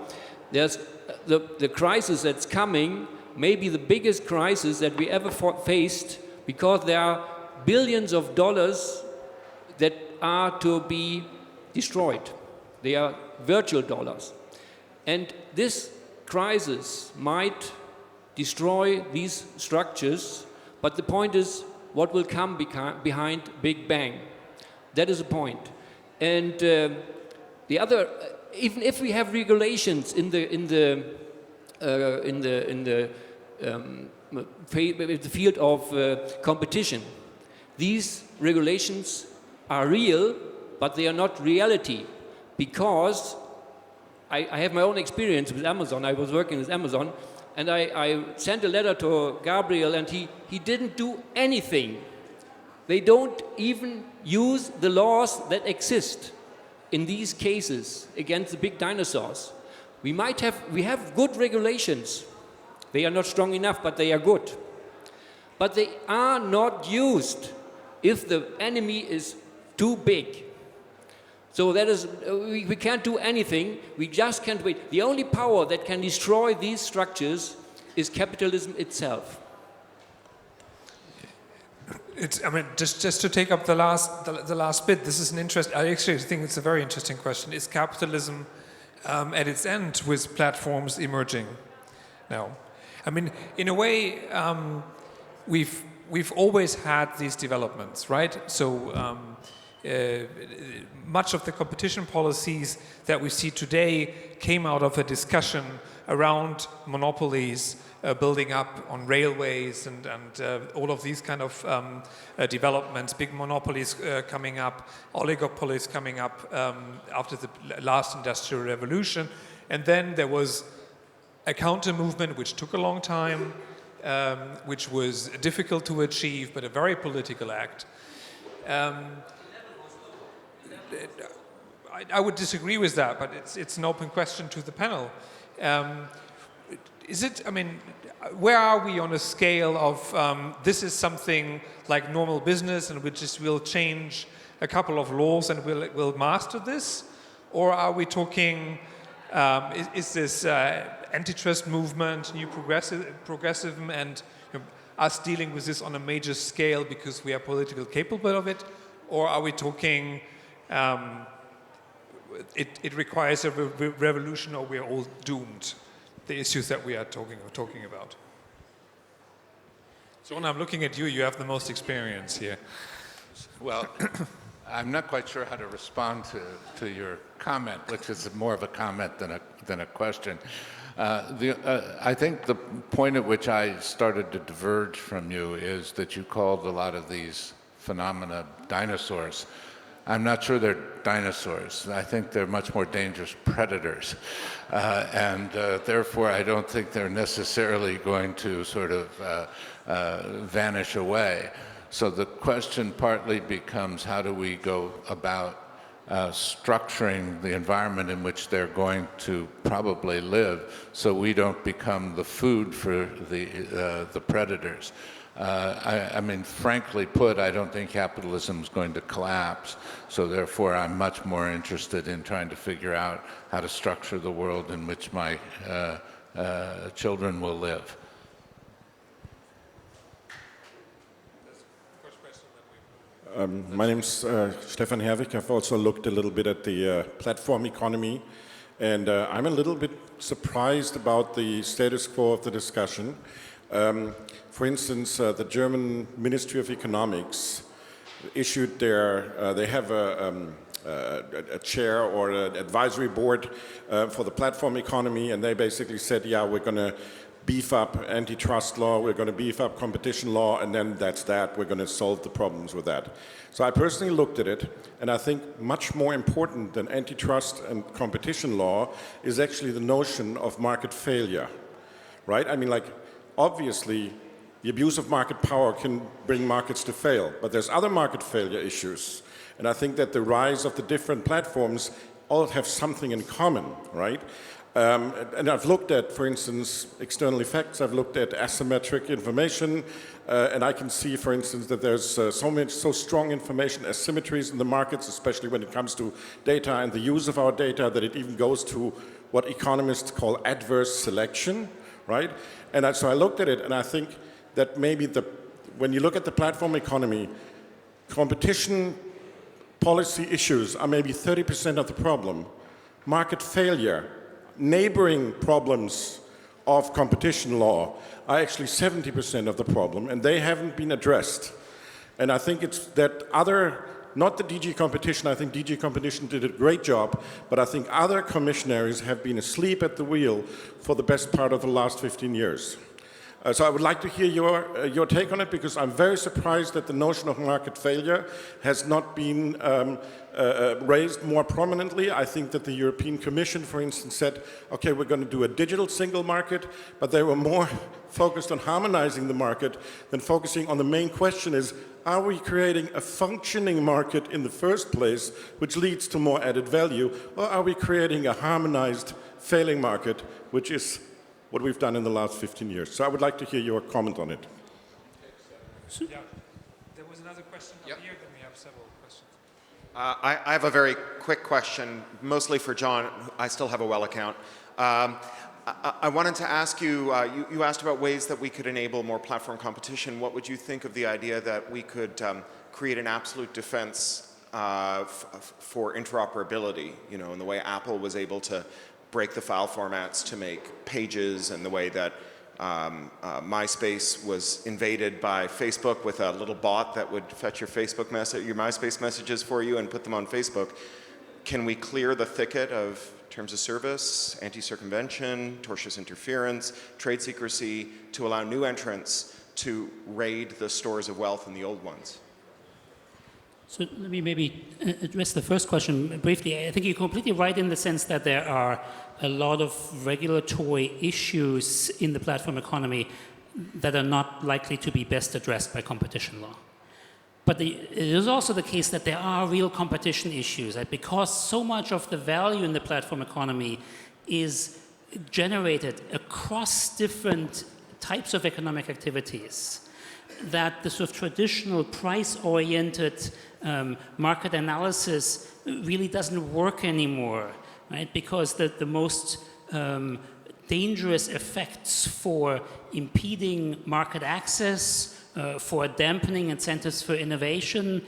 There's the crisis that's coming, maybe the biggest crisis that we ever faced, because there are billions of dollars that are to be destroyed. They are virtual dollars. And this crisis might destroy these structures, but the point is what will come behind Big Bang. That is the point. And the other, even if we have regulations in the field of competition, these regulations are real, but they are not reality, because I have my own experience with Amazon. I was working with Amazon, and I sent a letter to Gabriel, and he didn't do anything. They don't even use the laws that exist in these cases against the big dinosaurs. We have good regulations. They are not strong enough, but they are good. But they are not used if the enemy is too big. So that is, we can't do anything. We just can't wait. The only power that can destroy these structures is capitalism itself.
I mean, just to take up the last bit, this is an I actually think it's a very interesting question. Is capitalism at its end with platforms emerging now? I mean, in a way, we've always had these developments, right? So much of the competition policies that we see today came out of a discussion around monopolies building up on railways and all of these kind of developments, big monopolies coming up, oligopolies coming up after the last industrial revolution. And then there was a counter movement which took a long time, which was difficult to achieve, but a very political act. I would disagree with that, but it's an open question to the panel. Is it, I mean, where are we on a scale of this is something like normal business and we'll change a couple of laws and we'll master this? Or are we talking, is this antitrust movement, new progressivism, and us dealing with this on a major scale because we are politically capable of it? Or are we talking it requires a revolution or we're all doomed? The issues that we are talking about. So when I'm looking at you, you have the most experience here.
Well, I'm not quite sure how to respond to your comment, which is more of a comment than a question. I think the point at which I started to diverge from you is that you called a lot of these phenomena, dinosaurs. I'm not sure they're dinosaurs. I think they're much more dangerous predators. And therefore, I don't think they're necessarily going to sort of vanish away. So the question partly becomes, how do we go about structuring the environment in which they're going to probably live so we don't become the food for the predators. I mean, frankly put, I don't think capitalism is going to collapse, so therefore I'm much more interested in trying to figure out how to structure the world in which my children will live.
My name's Stefan Herwig. I've also looked a little bit at the platform economy, and I'm a little bit surprised about the status quo of the discussion. For instance, the German Ministry of Economics issued they have a chair or an advisory board for the platform economy, and they basically said, yeah, we're going to beef up antitrust law, we're going to beef up competition law, and then that's that. We're going to solve the problems with that. So I personally looked at it, and I think much more important than antitrust and competition law is actually the notion of market failure, right? I mean, like, obviously, the abuse of market power can bring markets to fail, but there's other market failure issues. And I think that the rise of the different platforms all have something in common, right? And I've looked at, for instance, external effects. I've looked at asymmetric information, and I can see, for instance, that there's so strong information asymmetries in the markets, especially when it comes to data and the use of our data, that it even goes to what economists call adverse selection, right? And so I looked at it, and I think that maybe when you look at the platform economy, competition policy issues are maybe 30% of the problem. Market failure, neighboring problems of competition law are actually 70% of the problem, and they haven't been addressed. And I think it's that not the DG Competition, I think DG Competition did a great job, but I think other commissionaries have been asleep at the wheel for the best part of the last 15 years. So I would like to hear your take on it, because I'm very surprised that the notion of market failure has not been raised more prominently. I think that the European Commission, for instance, said, okay, we're going to do a digital single market, but they were more focused on harmonizing the market than focusing on the main question is, are we creating a functioning market in the first place, which leads to more added value, or are we creating a harmonized failing market, which is what we've done in the last 15 years? So I would like to hear your comment on it.
Yeah. There was another question up here, then we have several questions.
I have a very quick question, mostly for John. I still have a well account. I wanted to ask you, you asked about ways that we could enable more platform competition. What would you think of the idea that we could create an absolute defense for interoperability, you know, in the way Apple was able to break the file formats to make pages, and the way that MySpace was invaded by Facebook with a little bot that would fetch your Facebook message, your MySpace messages for you and put them on Facebook. Can we clear the thicket of terms of service, anti-circumvention, tortious interference, trade secrecy, to allow new entrants to raid the stores of wealth in the old ones?
So let me maybe address the first question briefly. I think you're completely right in the sense that there are a lot of regulatory issues in the platform economy that are not likely to be best addressed by competition law. But it is also the case that there are real competition issues, right? Because so much of the value in the platform economy is generated across different types of economic activities, that the sort of traditional price-oriented market analysis really doesn't work anymore, right? Because the most dangerous effects for impeding market access, for dampening incentives for innovation,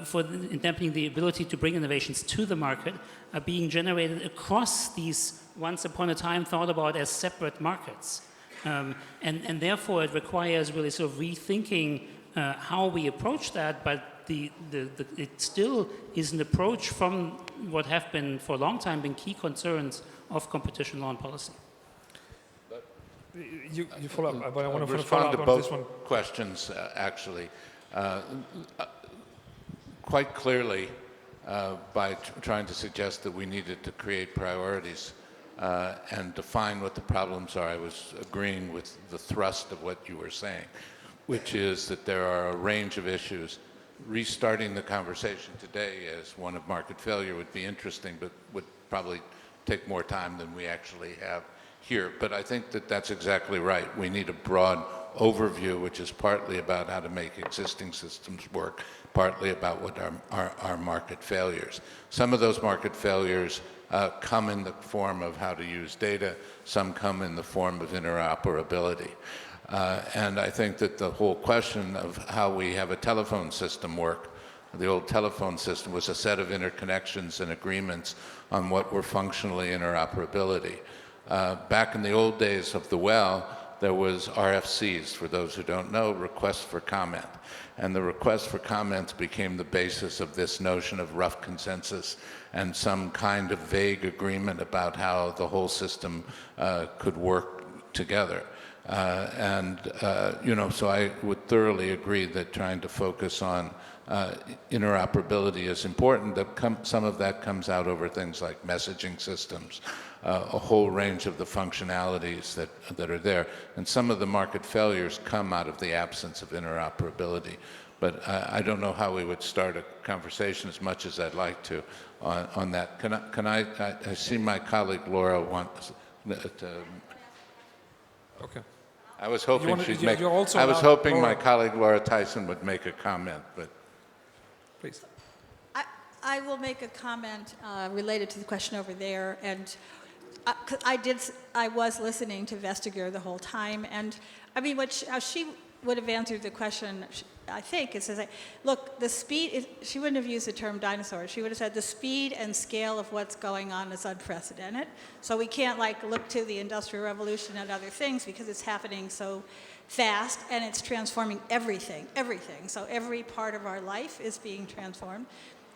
for dampening the ability to bring innovations to the market, are being generated across these once upon a time thought about as separate markets. And therefore it requires really sort of rethinking how we approach that, but it still is an approach from what have been for a long time been key concerns of competition law and policy.
You follow up, but I want to
respond
follow
to
up on this
both
one.
questions, actually. quite clearly by trying to suggest that we needed to create priorities and define what the problems are. I was agreeing with the thrust of what you were saying, which is that there are a range of issues. Restarting the conversation today as one of market failure would be interesting, but would probably take more time than we actually have here. But I think that that's exactly right. We need a broad overview, which is partly about how to make existing systems work, partly about what are market failures. Some of those market failures come in the form of how to use data. Some come in the form of interoperability. And I think that the whole question of how we have a telephone system work, the old telephone system was a set of interconnections and agreements on what were functionally interoperability. Back in the old days of the well, there was RFCs, for those who don't know, requests for comment. And the requests for comments became the basis of this notion of rough consensus and some kind of vague agreement about how the whole system could work together. So I would thoroughly agree that trying to focus on interoperability is important. Some of that comes out over things like messaging systems, a whole range of the functionalities that are there. And some of the market failures come out of the absence of interoperability. But I don't know how we would start a conversation as much as I'd like to on that. I see my colleague Laura wants to...
Okay.
I was hoping
Laura.
my colleague Laura Tyson would make a comment, but
please.
I will make a comment related to the question over there, and I was listening to Vestager the whole time, and I mean, how she would have answered the question, I think, is to say, look, the speed, she wouldn't have used the term dinosaur. She would have said the speed and scale of what's going on is unprecedented. So we can't look to the Industrial Revolution and other things because it's happening so fast and it's transforming everything. So every part of our life is being transformed.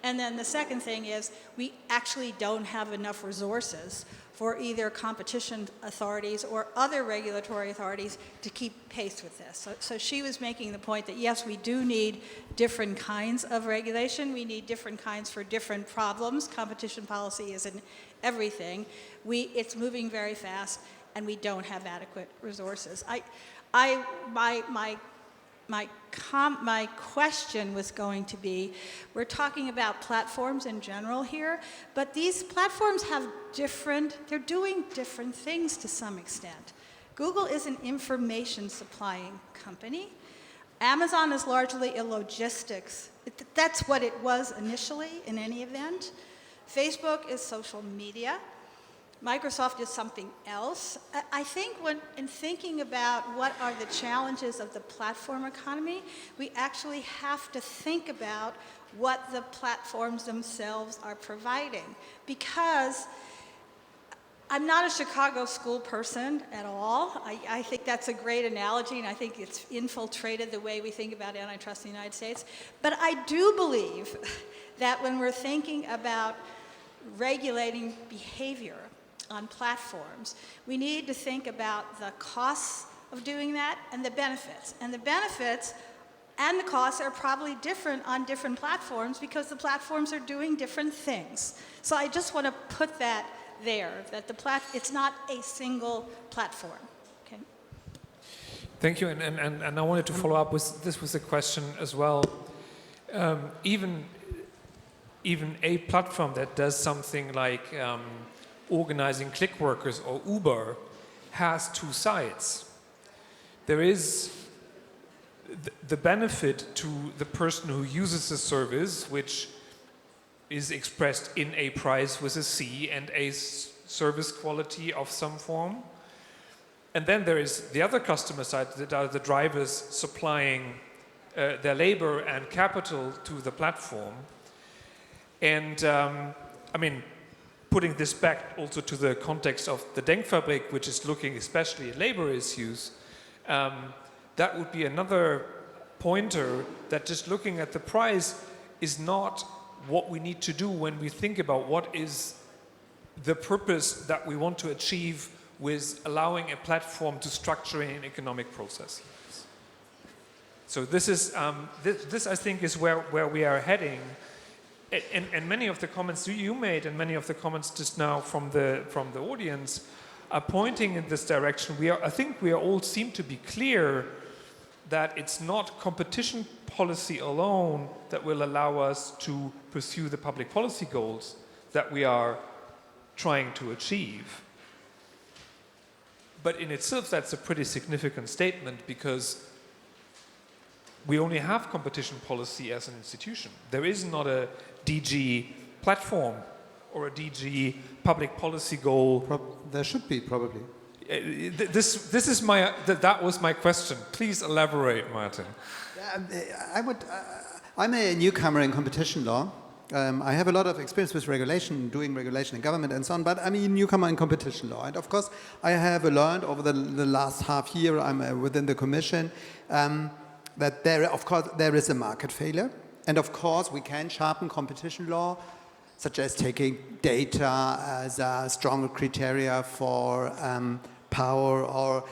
And then the second thing is we actually don't have enough resources for either competition authorities or other regulatory authorities to keep pace with this. So she was making the point that yes, we do need different kinds of regulation. We need different kinds for different problems. Competition policy isn't everything. It's moving very fast and we don't have adequate resources. My question was going to be, we're talking about platforms in general here, but these platforms they're doing different things to some extent. Google is an information supplying company. Amazon is largely a logistics. That's what it was initially in any event. Facebook is social media. Microsoft is something else. I think in thinking about what are the challenges of the platform economy, we actually have to think about what the platforms themselves are providing. Because I'm not a Chicago school person at all. I think that's a great analogy, and I think it's infiltrated the way we think about antitrust in the United States. But I do believe that when we're thinking about regulating behavior on platforms, we need to think about the costs of doing that and the benefits. And the benefits and the costs are probably different on different platforms because the platforms are doing different things. So I just want to put that there, that it's not a single platform. Okay.
Thank you, and I wanted to follow up with this with a question as well. Even a platform that does something like organizing click workers or Uber has two sides. There is the benefit to the person who uses the service, which is expressed in a price with a C and a service quality of some form. And then there is the other customer side, that are the drivers supplying their labor and capital to the platform. And putting this back also to the context of the Denkfabrik, which is looking especially at labor issues, that would be another pointer that just looking at the price is not what we need to do when we think about what is the purpose that we want to achieve with allowing a platform to structure an economic process. So this is this I think is where we are heading, and many of the comments you made and many of the comments just now from the audience are pointing in this direction. I think we all seem to be clear that it's not competition policy alone that will allow us to pursue the public policy goals that we are trying to achieve. But in itself, that's a pretty significant statement, because we only have competition policy as an institution. There is not a DG platform or a DG public policy goal.
There should be, probably.
That was my question. Please elaborate, Martin.
I'm a newcomer in competition law. I have a lot of experience with regulation, doing regulation in government and so on, but I'm a newcomer in competition law. And of course, I have learned over the last half year I'm within the Commission that there is a market failure. And of course, we can sharpen competition law, such as taking data as a stronger criteria for power, or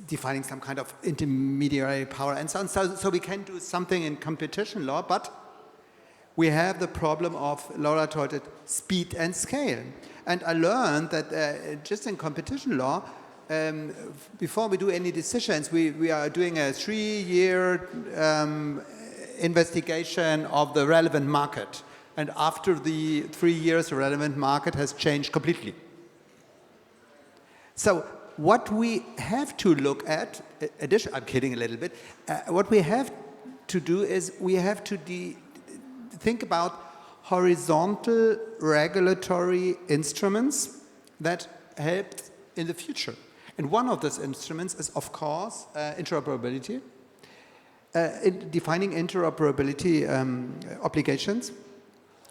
defining some kind of intermediary power and so on. So we can do something in competition law, but we have the problem of, Laura taught it, speed and scale. And I learned that just in competition law, before we do any decisions, we are doing a 3-year investigation of the relevant market. And after the 3 years, the relevant market has changed completely. So what we have to look at, I'm kidding a little bit, what we have to do is we have to think about horizontal regulatory instruments that help in the future. And one of those instruments is, of course, interoperability, in defining interoperability obligations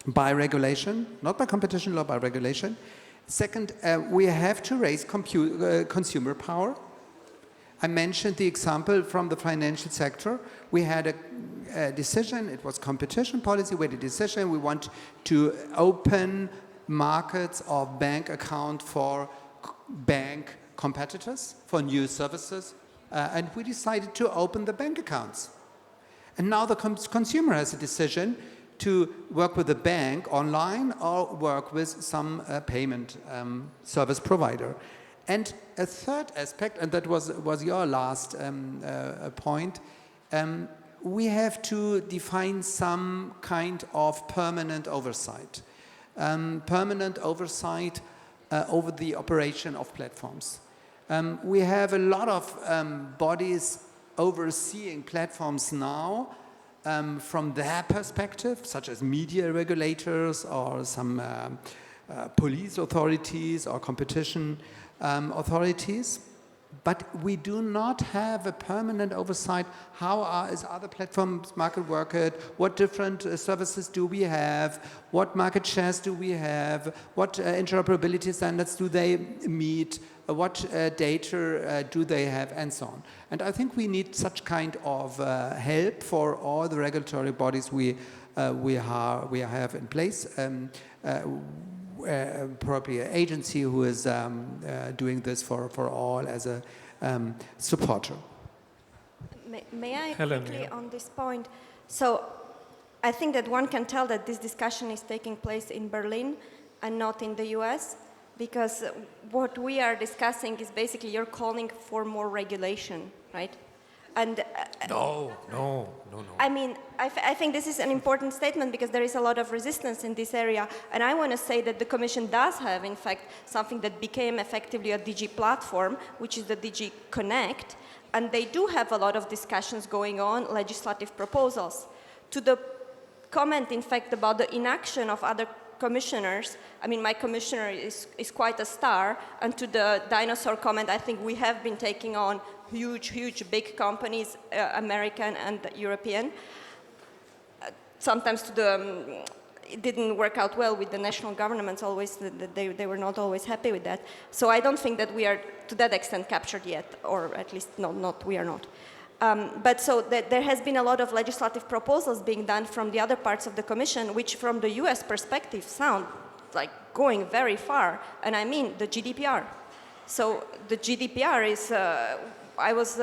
by regulation, not by competition law, by regulation. Second, we have to raise consumer power. I mentioned the example from the financial sector. We had a decision, it was competition policy, we had a decision, we want to open markets of bank account for bank competitors, for new services, and we decided to open the bank accounts. And now the consumer has a decision to work with the bank online or work with some payment service provider. And a third aspect, and that was your last point, we have to define some kind of permanent oversight. Permanent oversight over the operation of platforms. We have a lot of bodies overseeing platforms now from their perspective, such as media regulators or some police authorities or competition authorities. But we do not have a permanent oversight. How is other platforms market worked? What different services do we have? What market shares do we have? What interoperability standards do they meet? What data do they have, and so on. And I think we need such kind of help for all the regulatory bodies we have in place. Probably an agency who is doing this for all as a supporter.
May I
Helena,
quickly on this point? So I think that one can tell that this discussion is taking place in Berlin and not in the US, because what we are discussing is basically you're calling for more regulation, right? And
No.
I mean, I think this is an important statement because there is a lot of resistance in this area. And I want to say that the Commission does have, in fact, something that became effectively a DG platform, which is the DG Connect. And they do have a lot of discussions going on, legislative proposals. To the comment, in fact, about the inaction of other commissioners, I mean, my commissioner is quite a star. And to the dinosaur comment, I think we have been taking on huge, big companies, American and European. Sometimes it didn't work out well with the national governments always, they were not always happy with that. So I don't think that we are to that extent captured yet, or at least we are not. But so there has been a lot of legislative proposals being done from the other parts of the Commission, which from the US perspective sound like going very far, and I mean the GDPR. So the GDPR is I was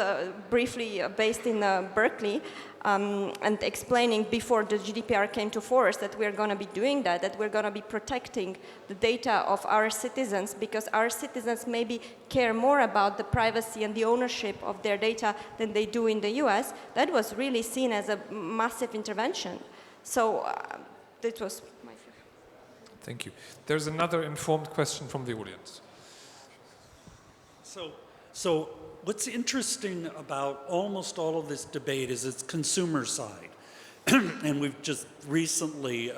briefly based in Berkeley and explaining before the GDPR came to force that we're going to be doing that we're going to be protecting the data of our citizens, because our citizens maybe care more about the privacy and the ownership of their data than they do in the US. That was really seen as a massive intervention. So that was my view.
Thank you. There's another informed question from the audience.
So what's interesting about almost all of this debate is its consumer side. And we've just recently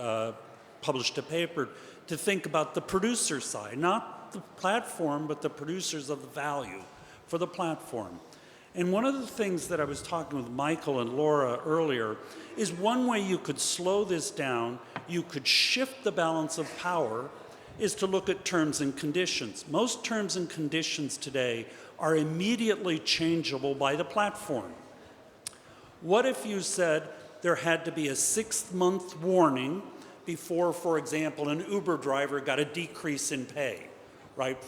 published a paper to think about the producer side, not the platform, but the producers of the value for the platform. And one of the things that I was talking with Michael and Laura earlier is one way you could slow this down, you could shift the balance of power, is to look at terms and conditions. Most terms and conditions today are immediately changeable by the platform. What if you said there had to be a 6-month warning before, for example, an Uber driver got a decrease in pay, right?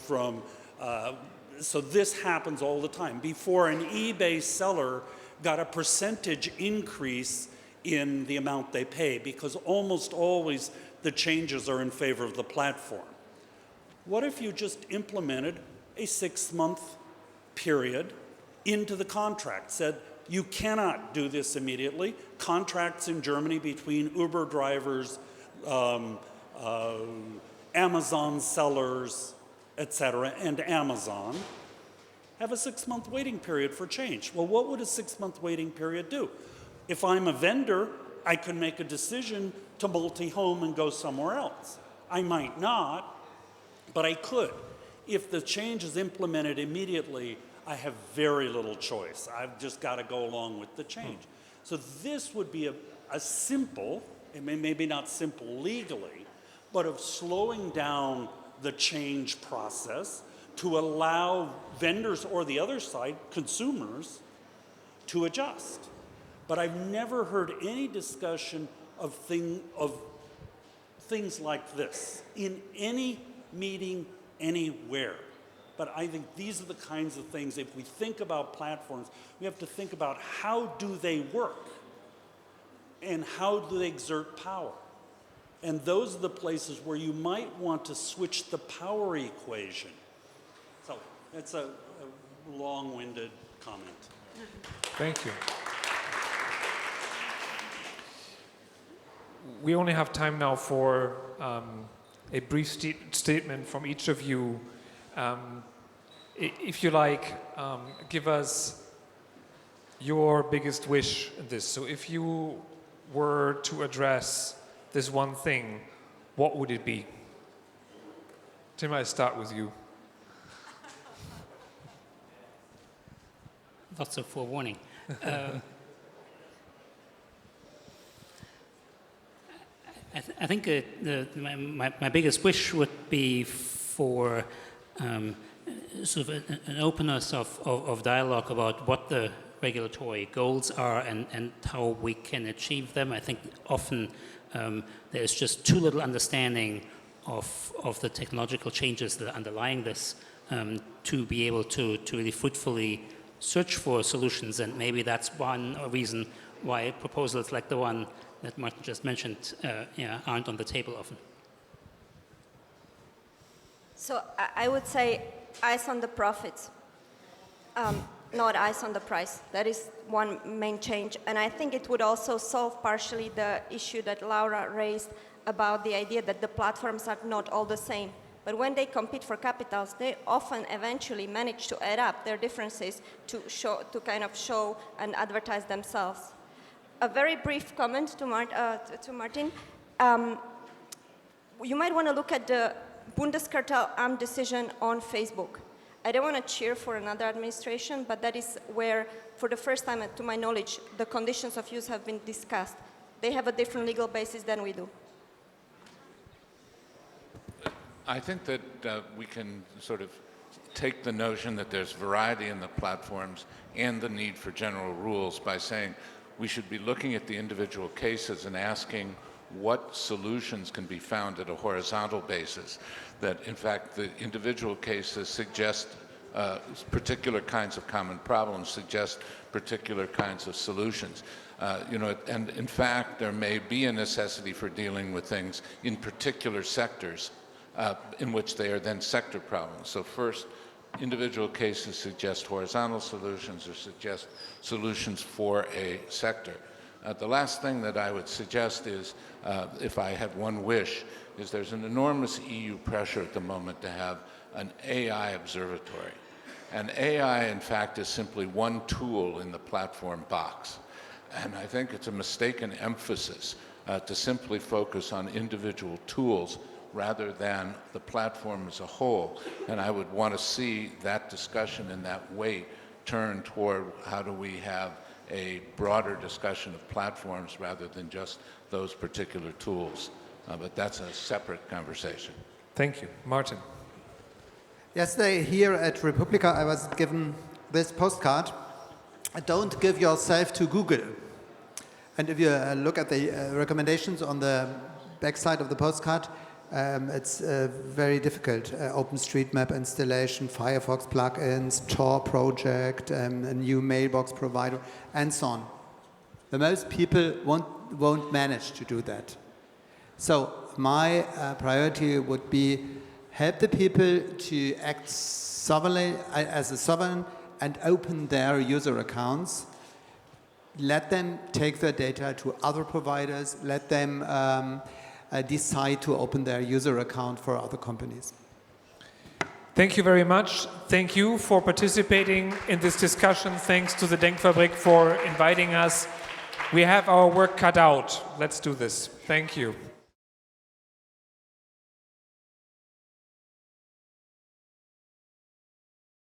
So this happens all the time. Before an eBay seller got a percentage increase in the amount they pay, because almost always the changes are in favor of the platform. What if you just implemented a 6-month period into the contract, said you cannot do this immediately? Contracts in Germany between Uber drivers, Amazon sellers, etc., and Amazon have a 6-month waiting period for change. Well, what would a 6-month waiting period do? If I'm a vendor, I could make a decision to multi-home and go somewhere else. I might not, but I could. If the change is implemented immediately, I have very little choice. I've just got to go along with the change. So this would be a simple, maybe not simple legally, but of slowing down the change process to allow vendors or the other side, consumers, to adjust. But I've never heard any discussion of things like this in any meeting anywhere. But I think these are the kinds of things, if we think about platforms, we have to think about how do they work and how do they exert power. And those are the places where you might want to switch the power equation. So it's a long-winded comment.
Thank you. We only have time now for a brief statement from each of you. If you like, give us your biggest wish in this. So if you were to address this one thing, what would it be? Tim, I start with you.
Lots of forewarning. I think my biggest wish would be for sort of an openness of dialogue about what the regulatory goals are and how we can achieve them. I think often there's just too little understanding of the technological changes that are underlying this to be able to really fruitfully search for solutions, and maybe that's one reason why proposals like the one that Martin just mentioned aren't on the table often.
So I would say eyes on the profits, not eyes on the price. That is one main change. And I think it would also solve partially the issue that Laura raised about the idea that the platforms are not all the same. But when they compete for capitals, they often eventually manage to add up their differences to kind of show and advertise themselves. A very brief comment to Martin. You might want to look at the Bundeskartellamt decision on Facebook. I don't want to cheer for another administration, but that is where, for the first time, to my knowledge, the conditions of use have been discussed. They have a different legal basis than we do.
I think that we can sort of take the notion that there's variety in the platforms and the need for general rules by saying we should be looking at the individual cases and asking what solutions can be found at a horizontal basis. That, in fact, the individual cases suggest particular kinds of common problems suggest particular kinds of solutions. And in fact, there may be a necessity for dealing with things in particular sectors in which they are then sector problems. So first, individual cases suggest horizontal solutions or suggest solutions for a sector. The last thing that I would suggest is, if I had one wish, is there's an enormous EU pressure at the moment to have an AI observatory. And AI, in fact, is simply one tool in the platform box. And I think it's a mistaken emphasis to simply focus on individual tools rather than the platform as a whole. And I would want to see that discussion and that weight turn toward how do we have a broader discussion of platforms rather than just those particular tools. But that's a separate conversation.
Thank you. Martin.
Yesterday here at Republica, I was given this postcard. Don't give yourself to Google. And if you look at the recommendations on the backside of the postcard, it's very difficult. OpenStreetMap installation, Firefox plugins, Tor project, a new mailbox provider, and so on. The most people won't manage to do that. So my priority would be help the people to act sovereignly as a sovereign and open their user accounts. Let them take their data to other providers. Let them decide to open their user account for other companies.
Thank you very much. Thank you for participating in this discussion. Thanks to the Denkfabrik for inviting us. We have our work cut out. Let's do this. Thank you.